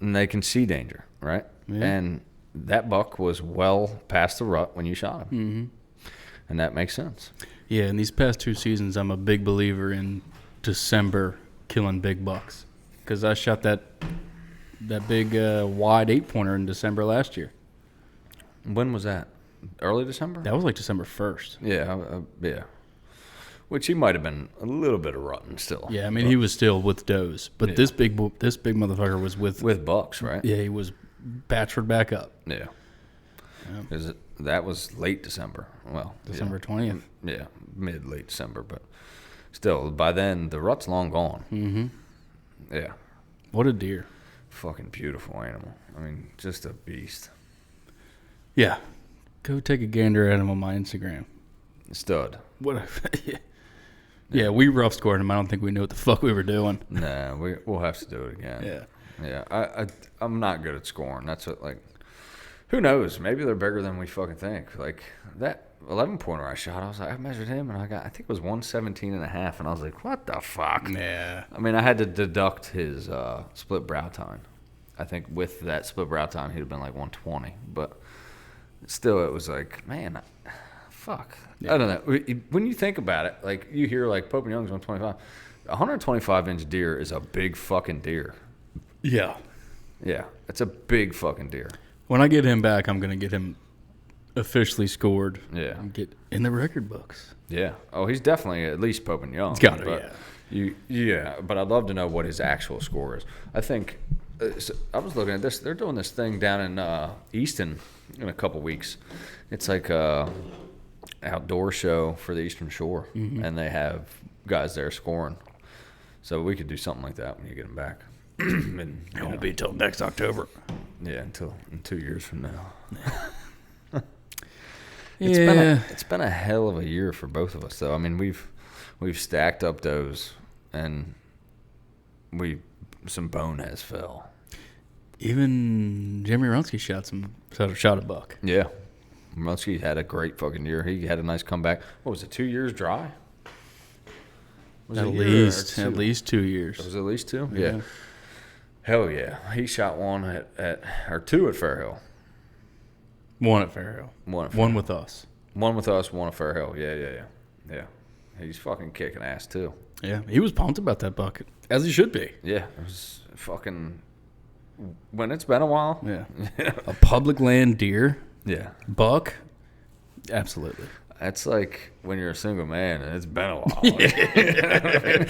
And they can see danger, right? Yeah. And that buck was well past the rut when you shot him. And that makes sense. Yeah, in these past 2 seasons, I'm a big believer in December killing big bucks because I shot that big wide 8-pointer in December last year. When was that? Early December? That was like December 1st. Yeah. Which he might have been a little bit of rutting still. Yeah, I mean, he was still with does, but this big motherfucker was with bucks, right? Yeah, he was bachelor'd back up. Yeah. That was late December. Well, December 20th. Yeah, late December, but still, by then the rut's long gone. Yeah. What a deer! Fucking beautiful animal. I mean, just a beast. Yeah. Go take a gander at him on my Instagram. Stud. What? Yeah, we rough scored him. I don't think we knew what the fuck we were doing. Nah, we'll have to do it again. Yeah. I'm not good at scoring. That's what, like, who knows? Maybe they're bigger than we fucking think. Like that 11-pointer I shot, I measured him and I think it was 117.5, and I was like, what the fuck? Yeah. I mean, I had to deduct his split brow tine. I think with that split brow tine, he'd have been like 120, but still, it was like, man, fuck. Yeah. I don't know. When you think about it, like you hear like Pope and Young's 125. A 125-inch deer is a big fucking deer. Yeah. Yeah, it's a big fucking deer. When I get him back, I'm going to get him officially scored. Yeah. And get in the record books. Yeah. Oh, he's definitely at least Pope and Young. He's got it, yeah. But I'd love to know what his actual score is. I think, I was looking at this. They're doing this thing down in Easton in a couple weeks. It's like a outdoor show for the Eastern Shore, and they have guys there scoring. So we could do something like that when you get him back. And it won't be until next October. Yeah, until in 2 years from now. Yeah. It's been a hell of a year for both of us, though. I mean, we've stacked up those, and some boneheads fell. Even Jimmy Runsky shot a buck. Yeah. Muskie had a great fucking year. He had a nice comeback. What was it, 2 years dry? Was At it a year or least 2 years. Was it at least 2? Yeah. Hell yeah. He shot one or 2 at Fairhill. One at Fairhill. One with us. One with us, one at Fairhill. Yeah. He's fucking kicking ass too. Yeah, he was pumped about that bucket, as he should be. Yeah, it was fucking. When it's been a while. Yeah. A public land deer. Yeah. Buck. Absolutely. That's like when you're a single man and it's been a while.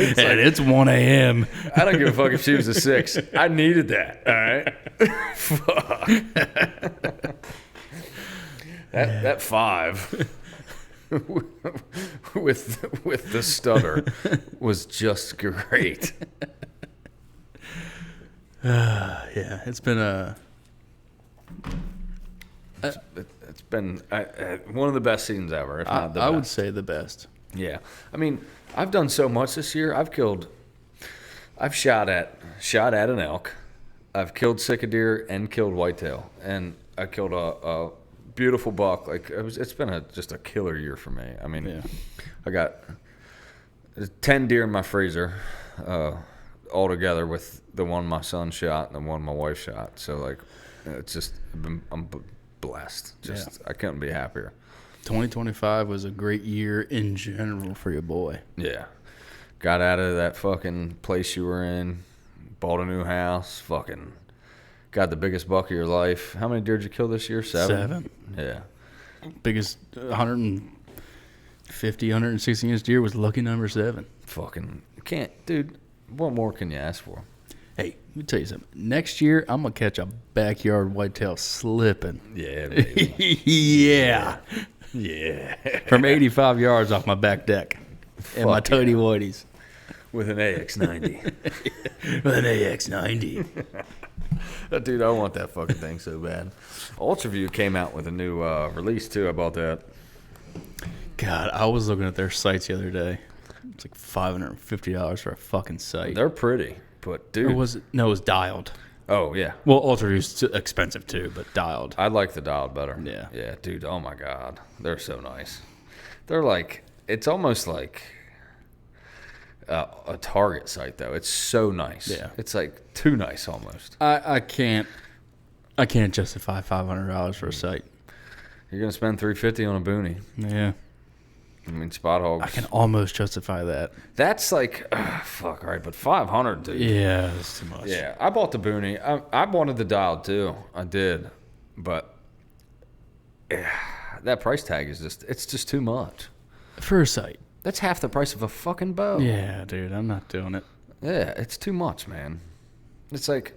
It's 1 a.m. I don't give a fuck if she was a 6. I needed that. All right. Fuck. That 5 with the stutter was just great. Yeah, it's been It's been one of the best seasons ever, if not the best. I would say the best. Yeah. I mean, I've done so much this year. I've shot at an elk. I've killed sick deer and killed whitetail. And I killed a beautiful buck. Like it's been just a killer year for me. I mean, I got 10 deer in my freezer all together with the one my son shot and the one my wife shot. So like it's just I'm blessed. I couldn't be happier. 2025 was a great year in general for your boy. Yeah. Got out of that fucking place you were in, bought a new house, fucking got the biggest buck of your life. How many deer did you kill this year? 7? Yeah. Biggest 150, 160 inch deer was lucky number 7. Fucking can't, dude. What more can you ask for? Hey, let me tell you something. Next year, I'm going to catch a backyard whitetail slipping. Yeah, baby. Yeah. Yeah. From 85 yards off my back deck. And my toady whities. With an AX90. With an AX90. Dude, I want that fucking thing so bad. Ultraview came out with a new release, too. I bought that. God, I was looking at their sites the other day. It's like $550 for a fucking site. They're pretty, but dude. Or was it? No, it was dialed. Oh, yeah. Well, Ultraview's expensive too, but dialed. I like the dialed better. Yeah. Yeah, dude, oh my God. They're so nice. They're like, it's almost like a Target site, though. It's so nice. Yeah. It's like too nice almost. I can't justify $500 for a site. You're going to spend $350 on a boonie. Yeah. I mean, spot hogs. I can almost justify that. That's like, fuck, all right, but $500, dude. Yeah, that's too much. Yeah, I bought the boonie. I wanted the dial too. I did, but that price tag is it's just too much. For a site. That's half the price of a fucking bow. Yeah, dude, I'm not doing it. Yeah, it's too much, man. It's like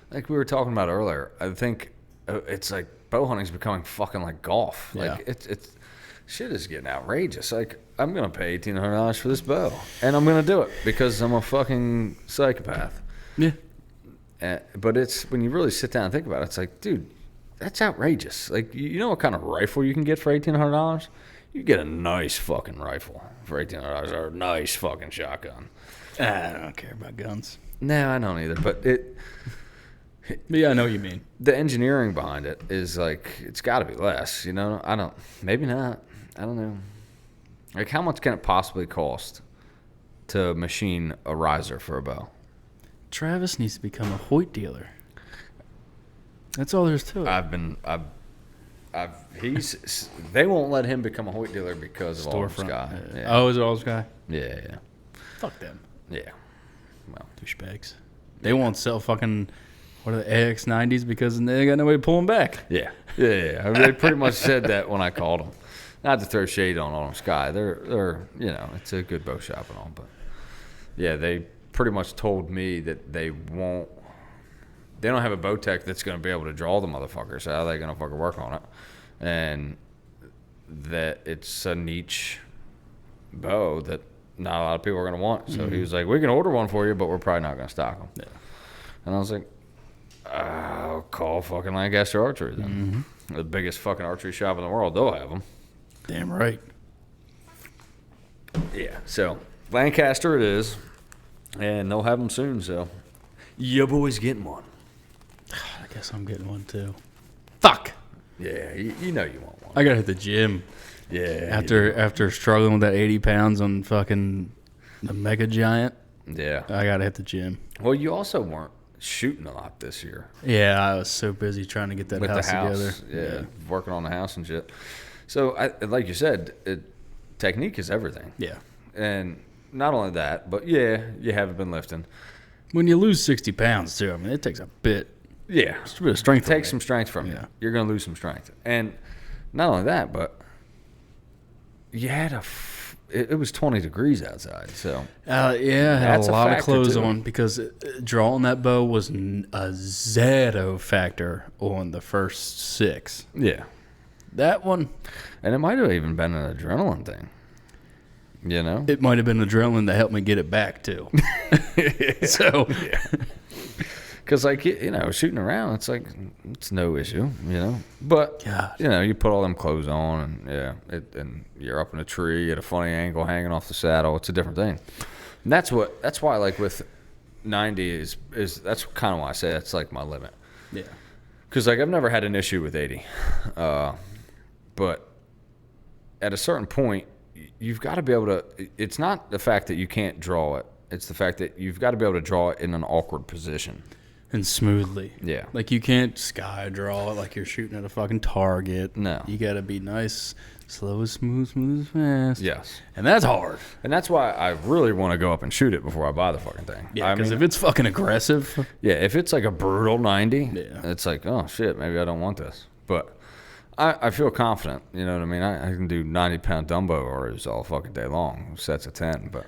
we were talking about earlier. I think it's like bow hunting's becoming fucking like golf. Yeah. Like it's shit is getting outrageous. Like I'm gonna pay $1,800 for this bow, and I'm gonna do it because I'm a fucking psychopath. Yeah. But it's when you really sit down and think about it, it's like, dude, that's outrageous. Like, you know what kind of rifle you can get for $1,800? You get a nice fucking rifle for $1,800 or a nice fucking shotgun. I don't care about guns. No, I don't either. But Yeah, I know what you mean. the engineering behind it is like, it's got to be less. You know, maybe not. I don't know. Like, how much can it possibly cost to machine a riser for a bow? Travis needs to become a Hoyt dealer. That's all there is to it. They won't let him become a Hoyt dealer because of Olive Sky. Yeah. Oh, is it Olive Sky? Yeah. Fuck them. Yeah. Well, Douchebags. They won't sell fucking, what are the AX90s because they got nobody to pull them back. yeah. I mean, they pretty much said that when I called them. Not to throw shade on Olive Sky. They're it's a good bow shop and all, but yeah, they pretty much told me that they don't have a bow tech that's going to be able to draw the motherfuckers. How are they going to fucking work on it? And that it's a niche bow that not a lot of people are going to want. So he was like, we can order one for you, but we're probably not going to stock them. Yeah. And I was like, I'll call fucking Lancaster Archery then. Mm-hmm. The biggest fucking archery shop in the world. They'll have them. Damn right. Yeah. So Lancaster it is. And they'll have them soon, so your boy's getting one. I guess I'm getting one too. Fuck. Yeah, you know you want one. I gotta hit the gym. Yeah. After struggling with that 80 pounds on fucking the Mega Giant, Yeah. I gotta hit the gym. Well, you also weren't shooting a lot this year. Yeah, I was so busy trying to get that With house the house. together. Yeah, working on the house and shit. So, like you said, technique is everything. Yeah. And not only that, but yeah, you haven't been lifting. When you lose 60 pounds, too, I mean, it takes a bit. Yeah. It's a bit of strength. Take some strength from you. Yeah. You're going to lose some strength. And not only that, but you had it was 20 degrees outside. So, Yeah, I had That's a a lot of factor, clothes too. on because drawing that bow was a zero factor on the first 6. yeah. That one, And it might have even been an adrenaline thing. You know? it might have been adrenaline that helped me get it back, too. So, Because, like, shooting around, it's like, it's no issue, But, God. you put all them clothes on, and, and you're up in a tree at a funny angle hanging off the saddle. It's a different thing. And that's why, like, with 90 is that's kind of why I say that's, like, my limit. Yeah. Because, like, I've never had an issue with 80. But at a certain point, you've got to be able to, it's not the fact that you can't draw it. It's the fact that you've got to be able to draw it in an awkward position. And smoothly. Yeah. Like, you can't sky draw it like you're shooting at a fucking target. No. You got to be nice, slow as smooth as fast. Yes. And that's hard. And that's why I really want to go up and shoot it before I buy the fucking thing. Yeah, I because mean, if it's fucking aggressive, yeah, if it's like a brutal 90, Yeah. it's like, oh, shit, maybe I don't want this. But I feel confident, you know what I mean? I can do 90-pound dumbo orders all fucking day long, sets of 10. But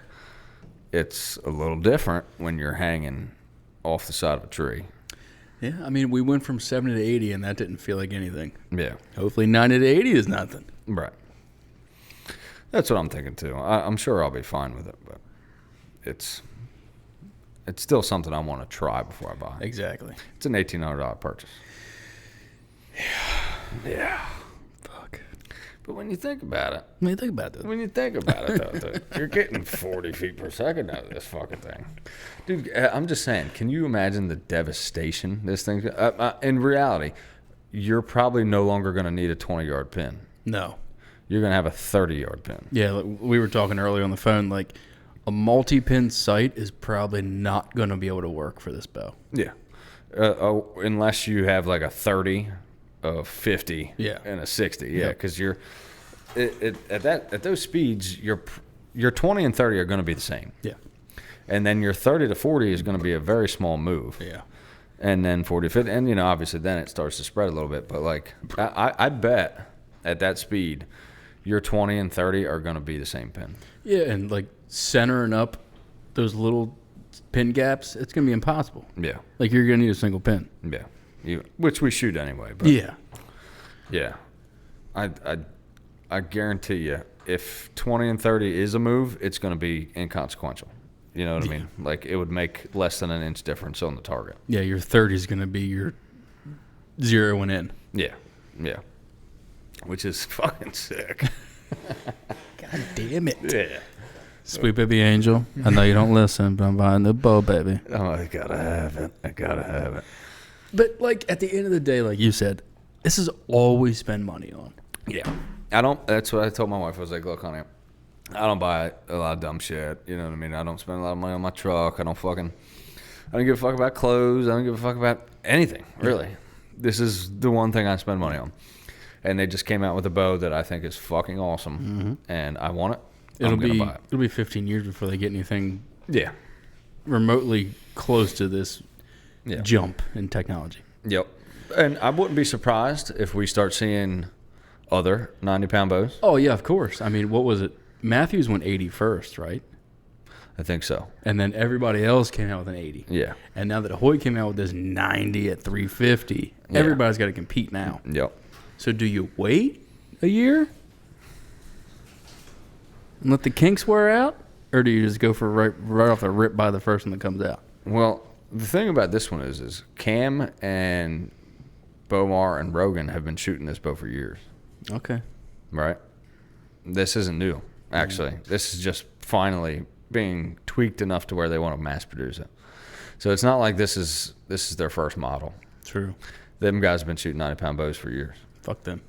it's a little different when you're hanging off the side of a tree. yeah, I mean, we went from 70 to 80, and that didn't feel like anything. Yeah. Hopefully 90 to 80 is nothing. Right. That's what I'm thinking, too. I'm sure I'll be fine with it, but it's still something I want to try before I buy. Exactly. It's an $1,800 purchase. Yeah. Fuck. But when you think about it, I mean, think about this. though, dude, you're getting 40 feet per second out of this fucking thing. Dude, I'm just saying, can you imagine the devastation this thing? In reality, you're probably no longer going to need a 20-yard pin. No. You're going to have a 30-yard pin. Yeah, like we were talking earlier on the phone, like, a multi-pin sight is probably not going to be able to work for this bow. Yeah. Unless you have like a 30, a 50, Yeah. and a 60. Yeah, Yep. because you're at those speeds, your 20 and 30 are going to be the same. Yeah. And then your 30 to 40 is going to be a very small move. Yeah. And then 40 to 50, and obviously then it starts to spread a little bit. But like, I bet at that speed, your 20 and 30 are going to be the same pin. Yeah, and like centering up those little pin gaps, it's going to be impossible. Yeah. Like, you're going to need a single pin. Yeah. Which we shoot anyway. But Yeah. Yeah. I guarantee you, if 20 and 30 is a move, it's going to be inconsequential. You know what I mean? Like, it would make less than an inch difference on the target. Yeah, your 30 is going to be your zeroing in. Yeah. Yeah. Which is fucking sick. God damn it. Yeah. Sweet baby angel, I know you don't listen, but I'm buying the bow, baby. Oh, I gotta have it. But, like, at the end of the day, like you said, this is all we spend money on. Yeah. That's what I told my wife. I was like, look, honey, I don't buy a lot of dumb shit. You know what I mean? I don't spend a lot of money on my truck. I don't give a fuck about clothes. I don't give a fuck about anything, really. This is the one thing I spend money on. And they just came out with a bow that I think is fucking awesome. And I want it. I'm going to buy it. It'll be 15 years before they get anything Yeah. remotely close to this jump in technology. Yep. And I wouldn't be surprised if we start seeing other 90-pound bows. Oh, yeah, of course. I mean, what was it? Matthews went 80 first, right? I think so. And then everybody else came out with an 80. Yeah. And now that Hoyt came out with this 90 at 350, everybody's got to compete now. Yep. So do you wait a year and let the kinks wear out? Or do you just go for right off the rip by the first one that comes out? Well, the thing about this one is Cam and Bomar and Rogan have been shooting this bow for years. Okay. Right? This isn't new, actually. This is just finally being tweaked enough to where they want to mass produce it. So it's not like this is their first model. True. Them guys have been shooting 90-pound bows for years. Fuck them.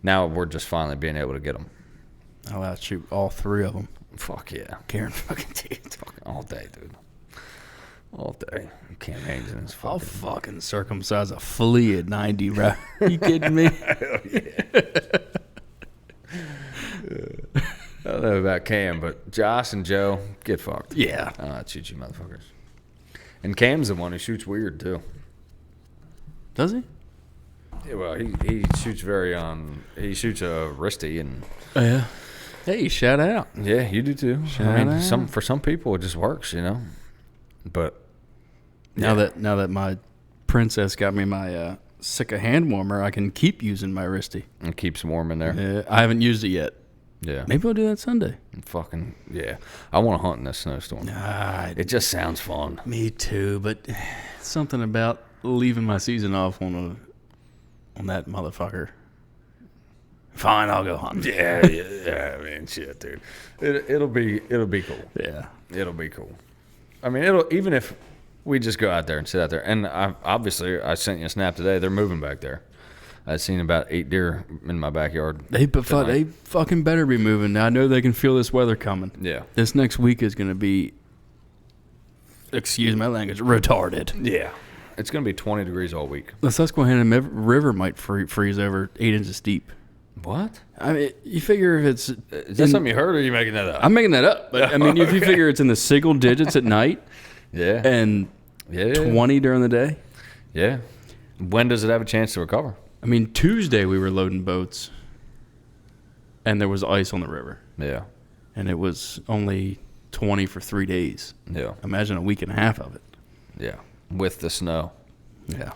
Now we're just finally being able to get them. I'll outshoot all 3 of them. Fuck yeah. Karen fucking teeth. Fucking all day, dude. All day. Campaigns in his I'll fucking... fucking circumcise a flea at 90, bro. You kidding me? Hell yeah. I don't know about Cam, but Josh and Joe, get fucked. Yeah. I'll shoot you motherfuckers. And Cam's the one who shoots weird, too. Does he? Yeah, well, he shoots he shoots a wristy, and... Oh, yeah. Hey, shout out. Yeah, you do, too. Shout out. For some people, it just works, you know? But... Now that my princess got me my Sika hand warmer, I can keep using my wristy. It keeps warm in there. Yeah, I haven't used it yet. Yeah. Maybe I'll do that Sunday. Fucking, yeah. I want to hunt in this snowstorm. It just sounds fun. Me too, but something about leaving my season off on that motherfucker. Fine, I'll go hunting. Yeah, I mean, shit, dude. It'll be cool. Yeah. It'll be cool. I mean, even if we just go out there and sit out there. And I sent you a snap today. They're moving back there. I've seen about 8 deer in my backyard. They fucking better be moving. I know they can feel this weather coming. Yeah. This next week is going to be, excuse my language, retarded. Yeah. It's going to be 20 degrees all week. The Susquehanna River might freeze over 8 inches deep. What? I mean, you figure if it's... Is that something you heard, or are you making that up? I'm making that up. But, I mean, if you figure it's in the single digits at night yeah, and 20 during the day. Yeah. When does it have a chance to recover? I mean, Tuesday we were loading boats, and there was ice on the river. Yeah. And it was only 20 for 3 days. Yeah. Imagine a week and a half of it. Yeah. With the snow. Yeah.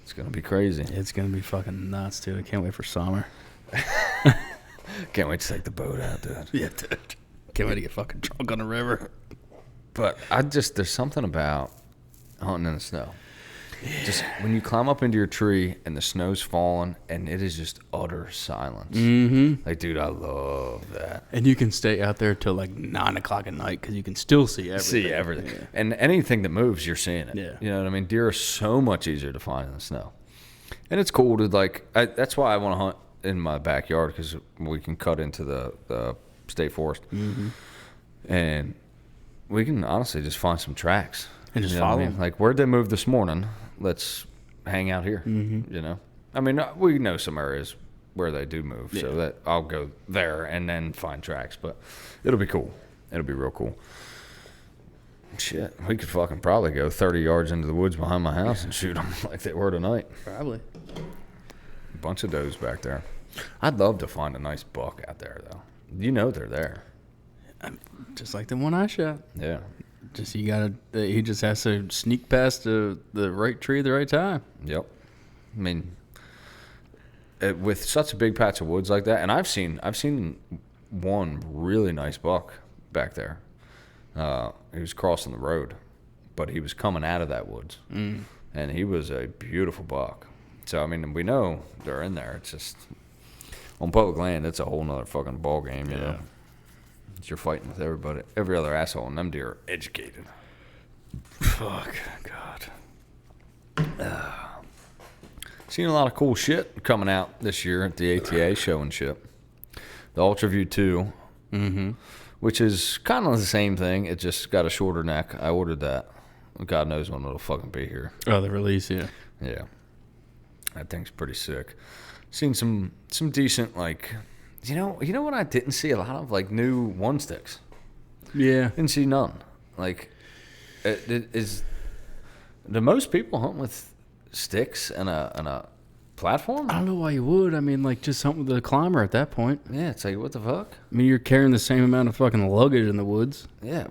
It's going to be crazy. It's going to be fucking nuts, dude. I can't wait for summer. Can't wait to take the boat out, dude. Yeah, dude. Can't wait to get fucking drunk on the river. But there's something about hunting in the snow. Yeah. Just when you climb up into your tree and the snow's falling and it is just utter silence. Mm-hmm. Like, dude, I love that. And you can stay out there till like 9 o'clock at night because you can still see everything. See everything. Yeah. And anything that moves, you're seeing it. Yeah. You know what I mean? Deer are so much easier to find in the snow. And it's cool to, that's why I want to hunt in my backyard, because we can cut into the state forest. Mm-hmm. And we can honestly just find some tracks. And just follow them. Like, where'd they move this morning? Let's hang out here, you know? I mean, we know some areas where they do move, so that I'll go there and then find tracks. But it'll be cool. It'll be real cool. Shit, we could fucking probably go 30 yards into the woods behind my house and shoot them like they were tonight. Probably. A bunch of does back there. I'd love to find a nice buck out there, though. You know they're there. Just like the one I shot. Yeah. Just he just has to sneak past the right tree at the right time. Yep. I mean, with such a big patch of woods like that, and I've seen one really nice buck back there. He was crossing the road, but he was coming out of that woods, and he was a beautiful buck. So I mean, we know they're in there. It's just on public land. It's a whole nother fucking ball game, you know. You're fighting with everybody, every other asshole, and them deer are educated. Fuck, God. Seen a lot of cool shit coming out this year at the ATA show and shit. The Ultra View 2, which is kind of the same thing. It just got a shorter neck. I ordered that. God knows when it'll fucking be here. Oh, the release, yeah. Yeah. That thing's pretty sick. Seen some decent, like... You know what I didn't see a lot of? Like, new one sticks. Yeah. Didn't see none. Like, do most people hunt with sticks and a platform? I don't know why you would. I mean, like, just hunt with a climber at that point. Yeah, it's like, what the fuck? I mean, you're carrying the same amount of fucking luggage in the woods. Yeah,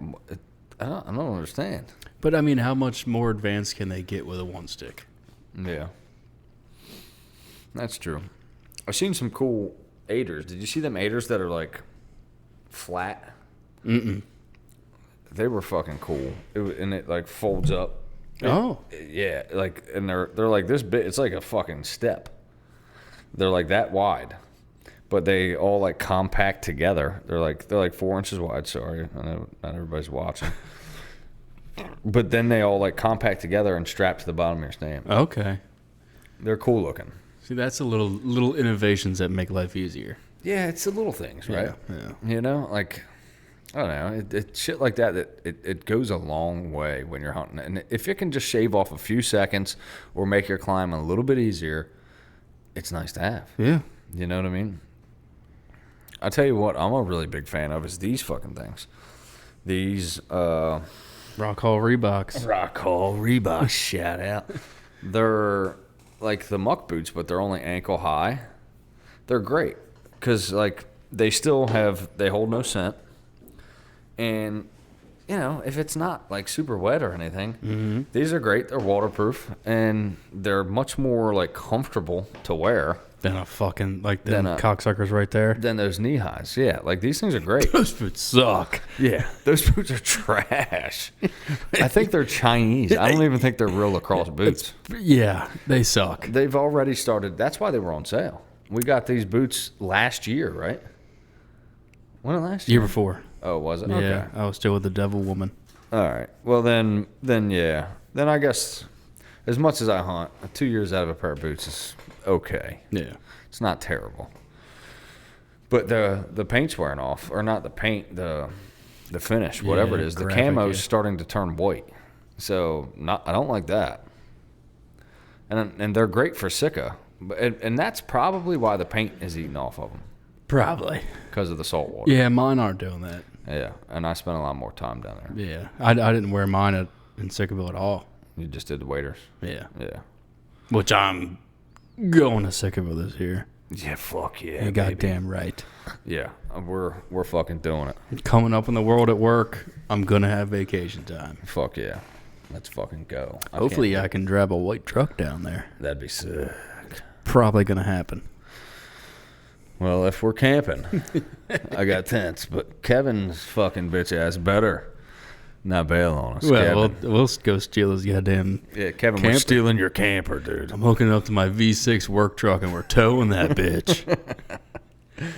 I don't understand. But, I mean, how much more advanced can they get with a one stick? Yeah. That's true. I've seen some cool... 8ers. Did you see them 8ers that are like flat? Mm-mm. They were fucking cool. And it like folds up. Yeah, like, and they're like this big. It's like a fucking step. They're like that wide, but they all like compact together. They're like 4 inches wide. Sorry, I know not everybody's watching. But then they all like compact together and strap to the bottom of your stand. Okay. They're cool looking. See, that's a little innovations that make life easier. Yeah, it's the little things, right? Yeah. You know, like, I don't know, it shit like that it goes a long way when you're hunting. And if it can just shave off a few seconds or make your climb a little bit easier, it's nice to have. Yeah. You know what I mean? I tell you what, I'm a really big fan of is these fucking things. These Rock Hall Reeboks. Rock Hall Reeboks, shout out. They're like the muck boots, but they're only ankle high. They're great because like they hold no scent, and you know if it's not like super wet or anything, these are great. They're waterproof and they're much more like comfortable to wear Than a fucking like them cocksuckers right there. than those knee highs. Yeah, like these things are great. Those boots suck. Yeah, those boots are trash. I think they're Chinese. I don't even think they're real lacrosse boots. Yeah, they suck. They've already started. That's why they were on sale. We got these boots last year, right? When last year? Year before. Oh, was it? Yeah, Okay. I was still with the devil woman. All right. Well, then yeah. Then I guess as much as I hunt, 2 years out of a pair of boots is okay. Yeah. It's not terrible. But the paint's wearing off, or not the paint, the finish, whatever it is. The graphic, camo's starting to turn white. So I don't like that. And they're great for Sika. And that's probably why the paint is eating off of them. Probably. Because of the salt water. Yeah, mine aren't doing that. Yeah. And I spent a lot more time down there. Yeah. I didn't wear mine in Sickerville at all. You just did the waders. Yeah. Yeah. Which I'm going to Sickerville this year. Yeah, fuck yeah. You're goddamn right. Yeah. We're fucking doing it. Coming up in the world at work, I'm going to have vacation time. Fuck yeah. Let's fucking go. Hopefully I can drive a white truck down there. That'd be sick. Probably going to happen. Well, if we're camping, I got tents, but Kevin's fucking bitch ass better not bail on us. Well, Kevin. we'll go steal his goddamn Yeah, Kevin, camper. we're stealing your camper, dude. I'm hooking up to my V6 work truck and we're towing that bitch.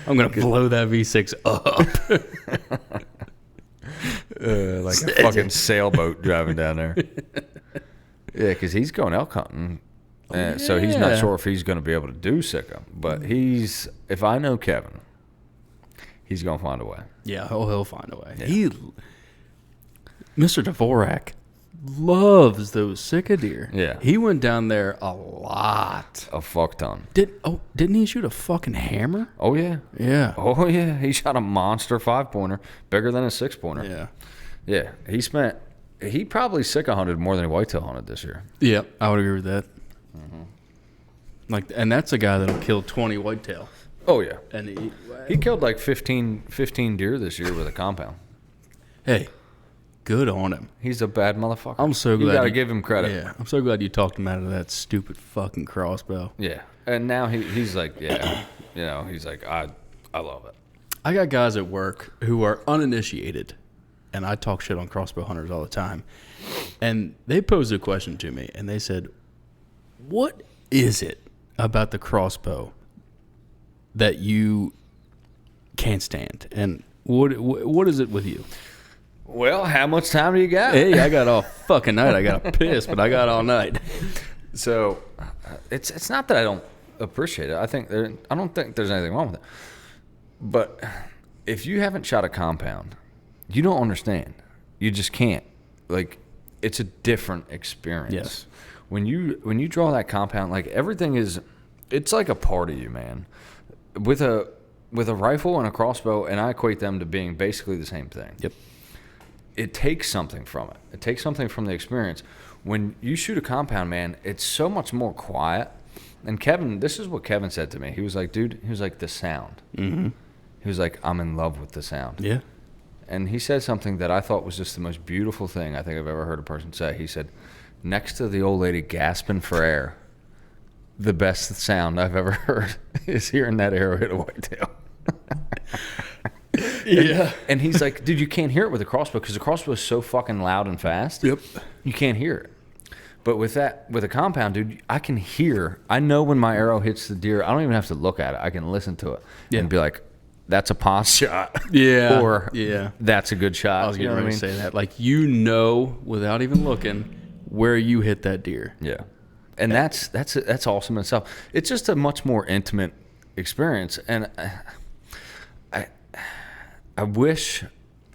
I'm going to blow that V6 up. Like a fucking sailboat driving down there. Yeah, because he's going elk hunting. So he's not sure if he's going to be able to do Sika. But if I know Kevin, he's going to find a way. Yeah, he'll find a way. Yeah. Mr. Dvorak loves those Sika deer. Yeah. He went down there a lot. A fuck ton. Didn't he shoot a fucking hammer? Oh, yeah. Yeah. Oh, yeah. He shot a monster 5-pointer, bigger than a 6-pointer. Yeah. Yeah. He probably Sika hunted more than he whitetail hunted this year. Yeah, I would agree with that. Mm-hmm. And that's a guy that'll kill 20 whitetail. Oh, yeah. And He killed like 15 deer this year with a compound. Hey, good on him. He's a bad motherfucker. I'm so glad. You got to give him credit. Yeah, I'm so glad you talked him out of that stupid fucking crossbow. Yeah. And now he's like, yeah, he's like, I love it. I got guys at work who are uninitiated, and I talk shit on crossbow hunters all the time. And they posed a question to me, and they said, what is it about the crossbow that you can't stand? And what is it with you? Well, how much time do you got? Hey, I got all fucking night. I got pissed, but I got all night. So it's not that I don't appreciate it. I don't think there's anything wrong with it. But if you haven't shot a compound, you don't understand. You just can't. Like, it's a different experience. Yes. When you draw that compound, like everything it's like a part of you, man. With a rifle and a crossbow, and I equate them to being basically the same thing. Yep. It takes something from it. It takes something from the experience. When you shoot a compound, man, it's so much more quiet. And Kevin, this is what Kevin said to me. He was like, dude, the sound. Mm-hmm. He was like, I'm in love with the sound. Yeah. And he said something that I thought was just the most beautiful thing I think I've ever heard a person say. He said, next to the old lady gasping for air, the best sound I've ever heard is hearing that arrow hit a whitetail. Yeah. And he's like, dude, you can't hear it with a crossbow because the crossbow is so fucking loud and fast. Yep. You can't hear it. But with a compound, dude, I can hear. I know when my arrow hits the deer. I don't even have to look at it. I can listen to it and be like, that's a pause shot. Yeah. Or yeah. That's a good shot. I was getting ready to say that. Like, without even looking, where you hit that deer. Yeah. and that's awesome in itself. It's just a much more intimate experience, and I wish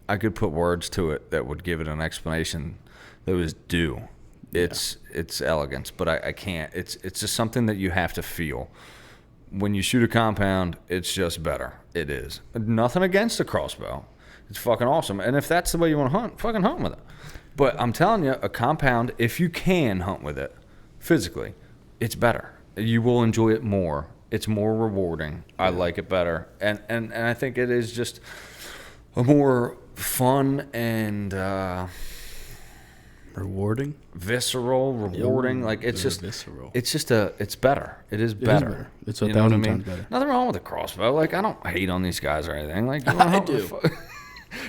I could put words to it that would give it an explanation that was due. It's elegance, but I can't. It's just something that you have to feel. When you shoot a compound, it's just better. It is. Nothing against a crossbow. It's fucking awesome. And if that's the way you want to hunt, fucking hunt with it. But I'm telling you, a compound, if you can hunt with it physically, it's better. You will enjoy it more. It's more rewarding. I like it better. And I think it is just a more fun and rewarding, rewarding. Like it's just visceral. It's better. It is better. It's 1,000 times better. Nothing wrong with a crossbow. Like I don't hate on these guys or anything. Like I do.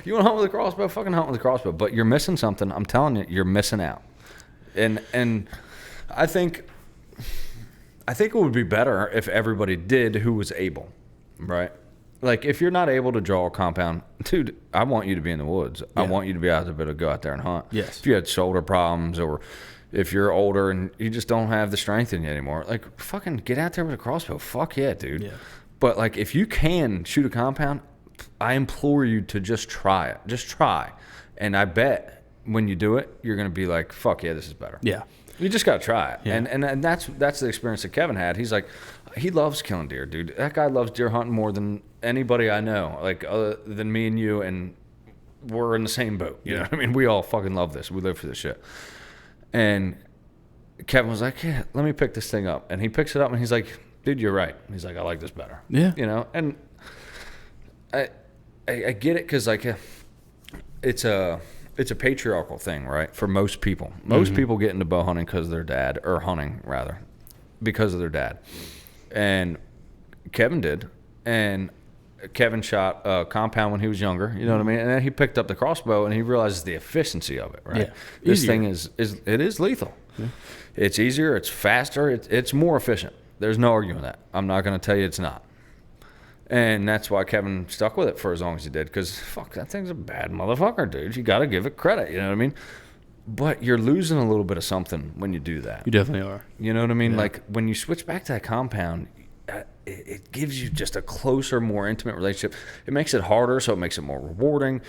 You want to hunt with a crossbow? Fucking hunt with a crossbow. But you're missing something. I'm telling you, you're missing out. And I think it would be better if everybody did who was able, right? Like if you're not able to draw a compound, dude, I want you to be in the woods. Yeah. I want you to be able to go out there and hunt. Yes. If you had shoulder problems or if you're older and you just don't have the strength in you anymore, like fucking get out there with a crossbow. Fuck yeah, dude. Yeah. But like if you can shoot a compound, I implore you to just try it. Just try. And I bet when you do it, you're going to be like, fuck yeah, this is better. Yeah. You just got to try it. Yeah. And that's the experience that Kevin had. He's like, he loves killing deer, dude. That guy loves deer hunting more than anybody I know, like other than me and you, and we're in the same boat. You know what I mean? We all fucking love this. We live for this shit. And Kevin was like, yeah, let me pick this thing up. And he picks it up and he's like, dude, you're right. He's like, I like this better. Yeah. You know, and I get it because like it's a patriarchal thing, right? For most people. Most people get into bow hunting because of their dad, or hunting rather, because of their dad. And Kevin did. And Kevin shot a compound when he was younger, you know what I mean? And then he picked up the crossbow and he realizes the efficiency of it, right? Yeah. This Easier. thing is lethal. Yeah. It's easier, it's faster, it's more efficient. There's no arguing that. I'm not going to tell you it's not. And that's why Kevin stuck with it for as long as he did, because fuck, that thing's a bad motherfucker, dude. You got to give it credit, you know what I mean? But you're losing a little bit of something when you do that. You definitely are. You know what I mean? Yeah. Like when you switch back to that compound, it gives you just a closer, more intimate relationship. It makes it harder, so it makes it more rewarding.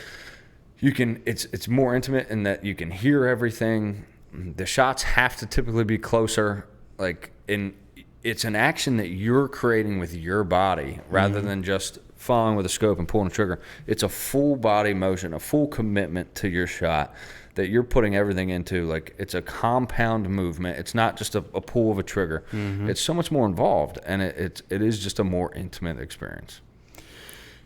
It's more intimate in that you can hear everything. The shots have to typically be closer. Like it's an action that you're creating with your body rather than just following with a scope and pulling a trigger. It's a full body motion, a full commitment to your shot that you're putting everything into. Like it's a compound movement. It's not just a pull of a trigger. It's so much more involved, and it is just a more intimate experience.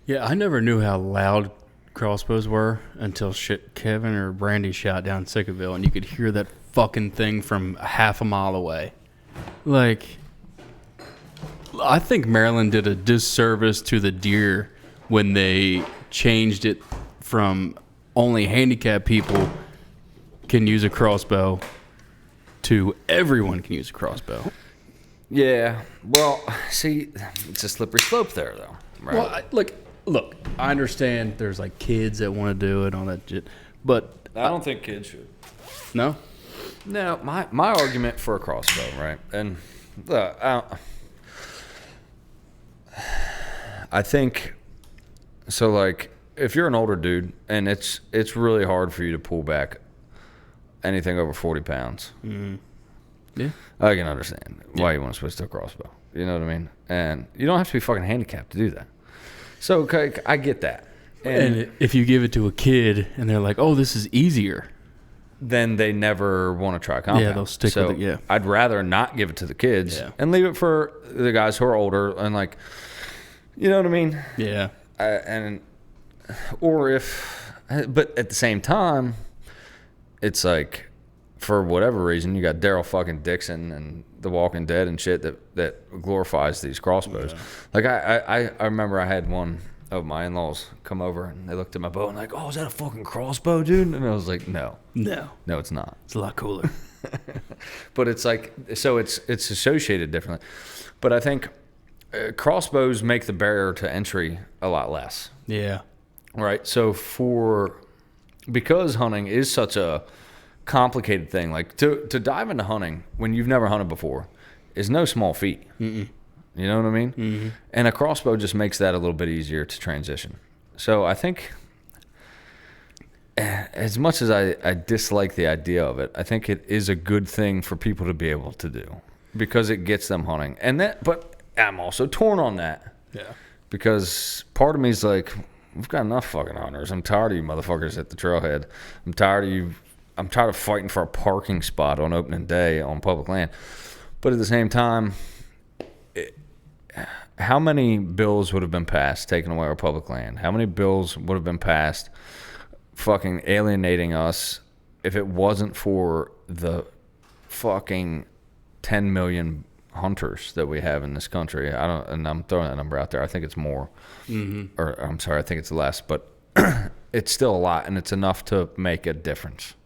Yeah, I never knew how loud crossbows were until Kevin or Brandy shot down Sickaville, and you could hear that fucking thing from half a mile away. Like, I think Maryland did a disservice to the deer when they changed it from only handicapped people can use a crossbow to everyone can use a crossbow. Yeah. Well, see, it's a slippery slope there, though. Right? Well, look, I understand there's like kids that want to do it on that shit, but I don't think kids should. No? No, my argument for a crossbow, right? And I think so. Like, if you're an older dude and it's really hard for you to pull back anything over 40 pounds, yeah, I can understand why you want to switch to a crossbow. You know what I mean? And you don't have to be fucking handicapped to do that. So I get that. And if you give it to a kid and they're like, "Oh, this is easier," then they never want to try compound. Yeah, they'll stick with it. Yeah, I'd rather not give it to the kids and leave it for the guys who are older and like, you know what I mean? Yeah. But at the same time, it's like, for whatever reason, you got Daryl fucking Dixon and The Walking Dead and shit that glorifies these crossbows. Yeah. Like I remember I had one of my in-laws come over and they looked at my bow and like, "Oh, is that a fucking crossbow, dude?" And I was like, No, it's not. It's a lot cooler. But it's like, so it's associated differently. But I think crossbows make the barrier to entry a lot less. Yeah. Right. So because hunting is such a complicated thing. Like to dive into hunting when you've never hunted before is no small feat. Mm-mm. You know what I mean? Mm-hmm. And a crossbow just makes that a little bit easier to transition. So I think, as much as I dislike the idea of it, I think it is a good thing for people to be able to do because it gets them hunting. But I'm also torn on that. Yeah. Because part of me is like, we've got enough fucking hunters. I'm tired of you motherfuckers at the trailhead. I'm tired of you. I'm tired of fighting for a parking spot on opening day on public land. But at the same time, how many bills would have been passed taking away our public land? How many bills would have been passed fucking alienating us if it wasn't for the fucking 10 million hunters that we have in this country? And I'm throwing that number out there. I think it's more. Mm-hmm. Or I'm sorry, I think it's less, but it's still a lot, and it's enough to make a difference.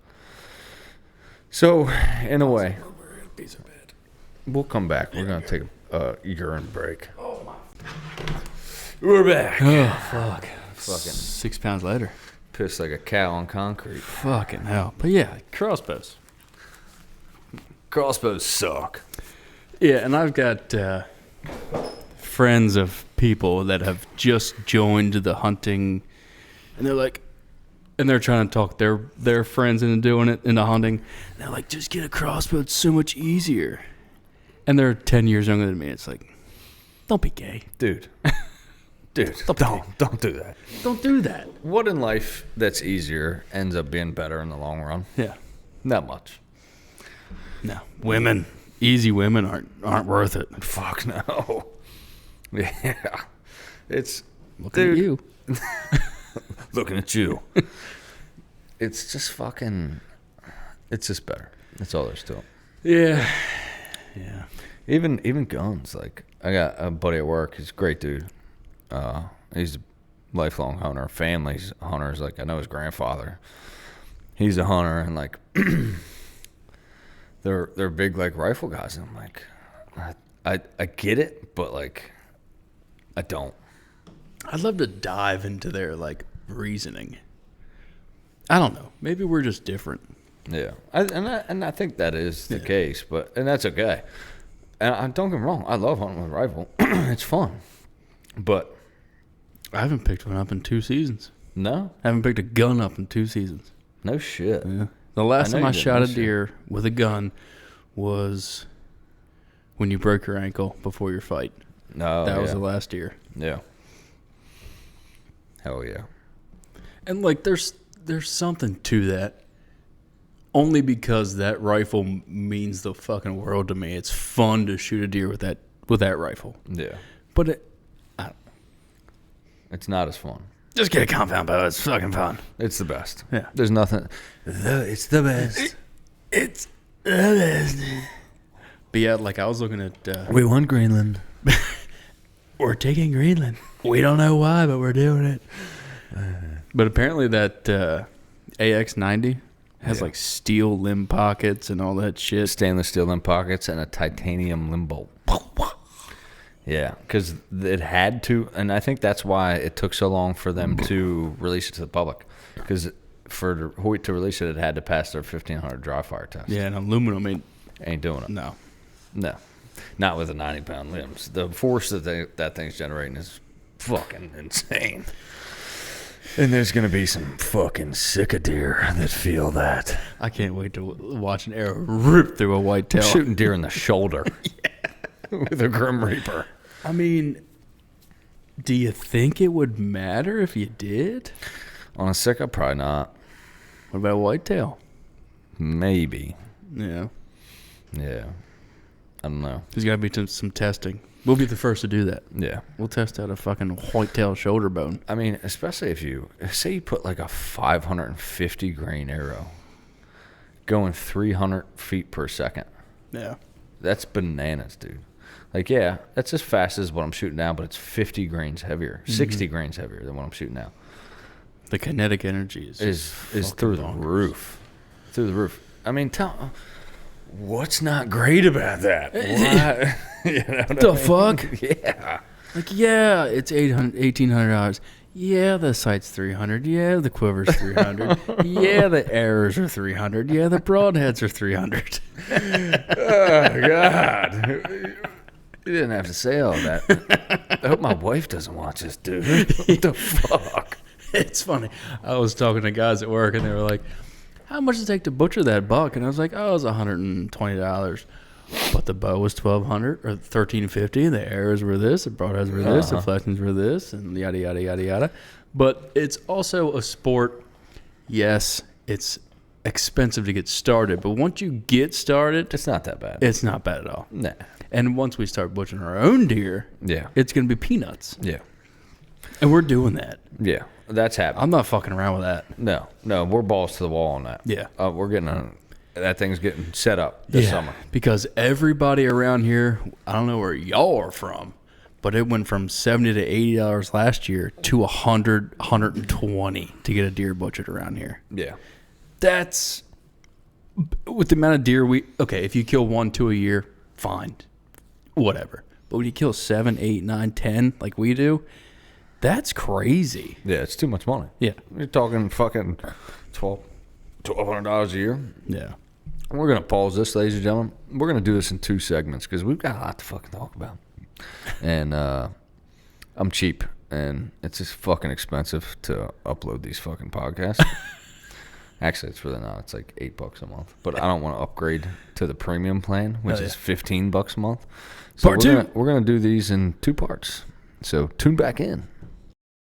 So, in a way, we'll come back. We're going to take a urine break. Oh, my. We're back. Oh, fuck. Fucking 6 pounds later. pissed like a cow on concrete. Fucking hell. But yeah, crossbows. Crossbows suck. Yeah, and I've got friends of people that have just joined the hunting, and they're like, and they're trying to talk their friends into doing it, into hunting. And they're like, just get a crossbow. It's so much easier. And they're 10 years younger than me. It's like, don't be gay. Dude, don't do that. Don't do that. What in life that's easier ends up being better in the long run? Yeah. Not much. No. Women. Easy women aren't worth it. Fuck no. Yeah. It's... Looking at you. Looking at you. It's just fucking... It's just better. That's all there's to it. Yeah. Yeah. Even guns. Like, I got a buddy at work. He's a great dude. He's a lifelong hunter. Family's hunters. Like, I know his grandfather. He's a hunter, and like... They're big like rifle guys, and I'm like, I get it, but like, I don't. I'd love to dive into their like reasoning. I don't know. Maybe we're just different. Yeah, and I think that is the case, and that's okay. And don't get me wrong, I love hunting with a rifle. It's fun, but I haven't picked one up in 2 seasons. No, I haven't picked a gun up in 2 seasons. No shit. Yeah. The last time I shot a deer with a gun was when you broke your ankle before your fight. No, that was the last deer. Yeah. Hell yeah. And like, there's something to that. Only because that rifle means the fucking world to me. It's fun to shoot a deer with that rifle. Yeah. But it's not as fun. Just get a compound bow. It's fucking fun. It's the best. Yeah. There's nothing. It's the best. It's the best. But yeah, like I was looking at... we won Greenland. We're taking Greenland. We don't know why, but we're doing it. But apparently that AX90 has like steel limb pockets and all that shit. Stainless steel limb pockets and a titanium limb bolt. Yeah, because it had to, and I think that's why it took so long for them to release it to the public. Because for Hoyt to release it, it had to pass their 1500 dry fire test. Yeah, and aluminum ain't doing it. No, not with the 90-pound limbs. The force that thing's generating is fucking insane. And there's gonna be some fucking sick deer that feel that. I can't wait to watch an arrow rip through a whitetail. Shooting deer in the shoulder. With a Grim Reaper. I mean, do you think it would matter if you did? On a Sika, probably not. What about a whitetail? Maybe. Yeah. Yeah. I don't know. There's got to be some testing. We'll be the first to do that. Yeah. We'll test out a fucking whitetail shoulder bone. I mean, especially if you put like a 550 grain arrow going 300 feet per second. Yeah. That's bananas, dude. Like, yeah, that's as fast as what I'm shooting now, but it's 50 grains heavier, 60 grains heavier than what I'm shooting now. The kinetic energy is through the roof. Through the roof. I mean, what's not great about that? You know the fuck? Yeah. Like, yeah, it's $1,800. Yeah, the sight's 300. Yeah, the quiver's 300. Yeah, the arrows are 300. Yeah, the broadheads are 300. Oh, God. You didn't have to say all that. I hope my wife doesn't watch this, dude. What the fuck? It's funny. I was talking to guys at work, and they were like, how much does it take to butcher that buck? And I was like, oh, it's $120. But the bow was $1,200 or $1,350. The arrows were this, the broadheads were this, the fletchings were this, and yada, yada, yada, yada. But it's also a sport. Yes, it's expensive to get started, but once you get started, It's not that bad. it's not bad at all. Nah. And once we start butchering our own deer, Yeah. it's going to be peanuts. Yeah. And we're doing that. Yeah. That's happening. I'm not fucking around with that. No, we're balls to the wall on that. Yeah. We're getting that thing's getting set up this summer. Because everybody around here, I don't know where y'all are from, but it went from $70 to $80 last year to $100, $120 to get a deer butchered around here. Yeah. That's with the amount of deer if you kill 1, 2 a year, fine, whatever. But when you kill 7, 8, 9, 10 like we do, that's crazy. Yeah, it's too much money. Yeah. You're talking fucking $1,200 a year. Yeah. We're going to pause this, ladies and gentlemen. We're going to do this in 2 segments because we've got a lot to fucking talk about. And I'm cheap, and it's just fucking expensive to upload these fucking podcasts. Actually, it's really not. It's like $8 a month. But I don't want to upgrade to the premium plan, which is $15 a month. So Part 2. We're gonna do these in 2 parts. So tune back in.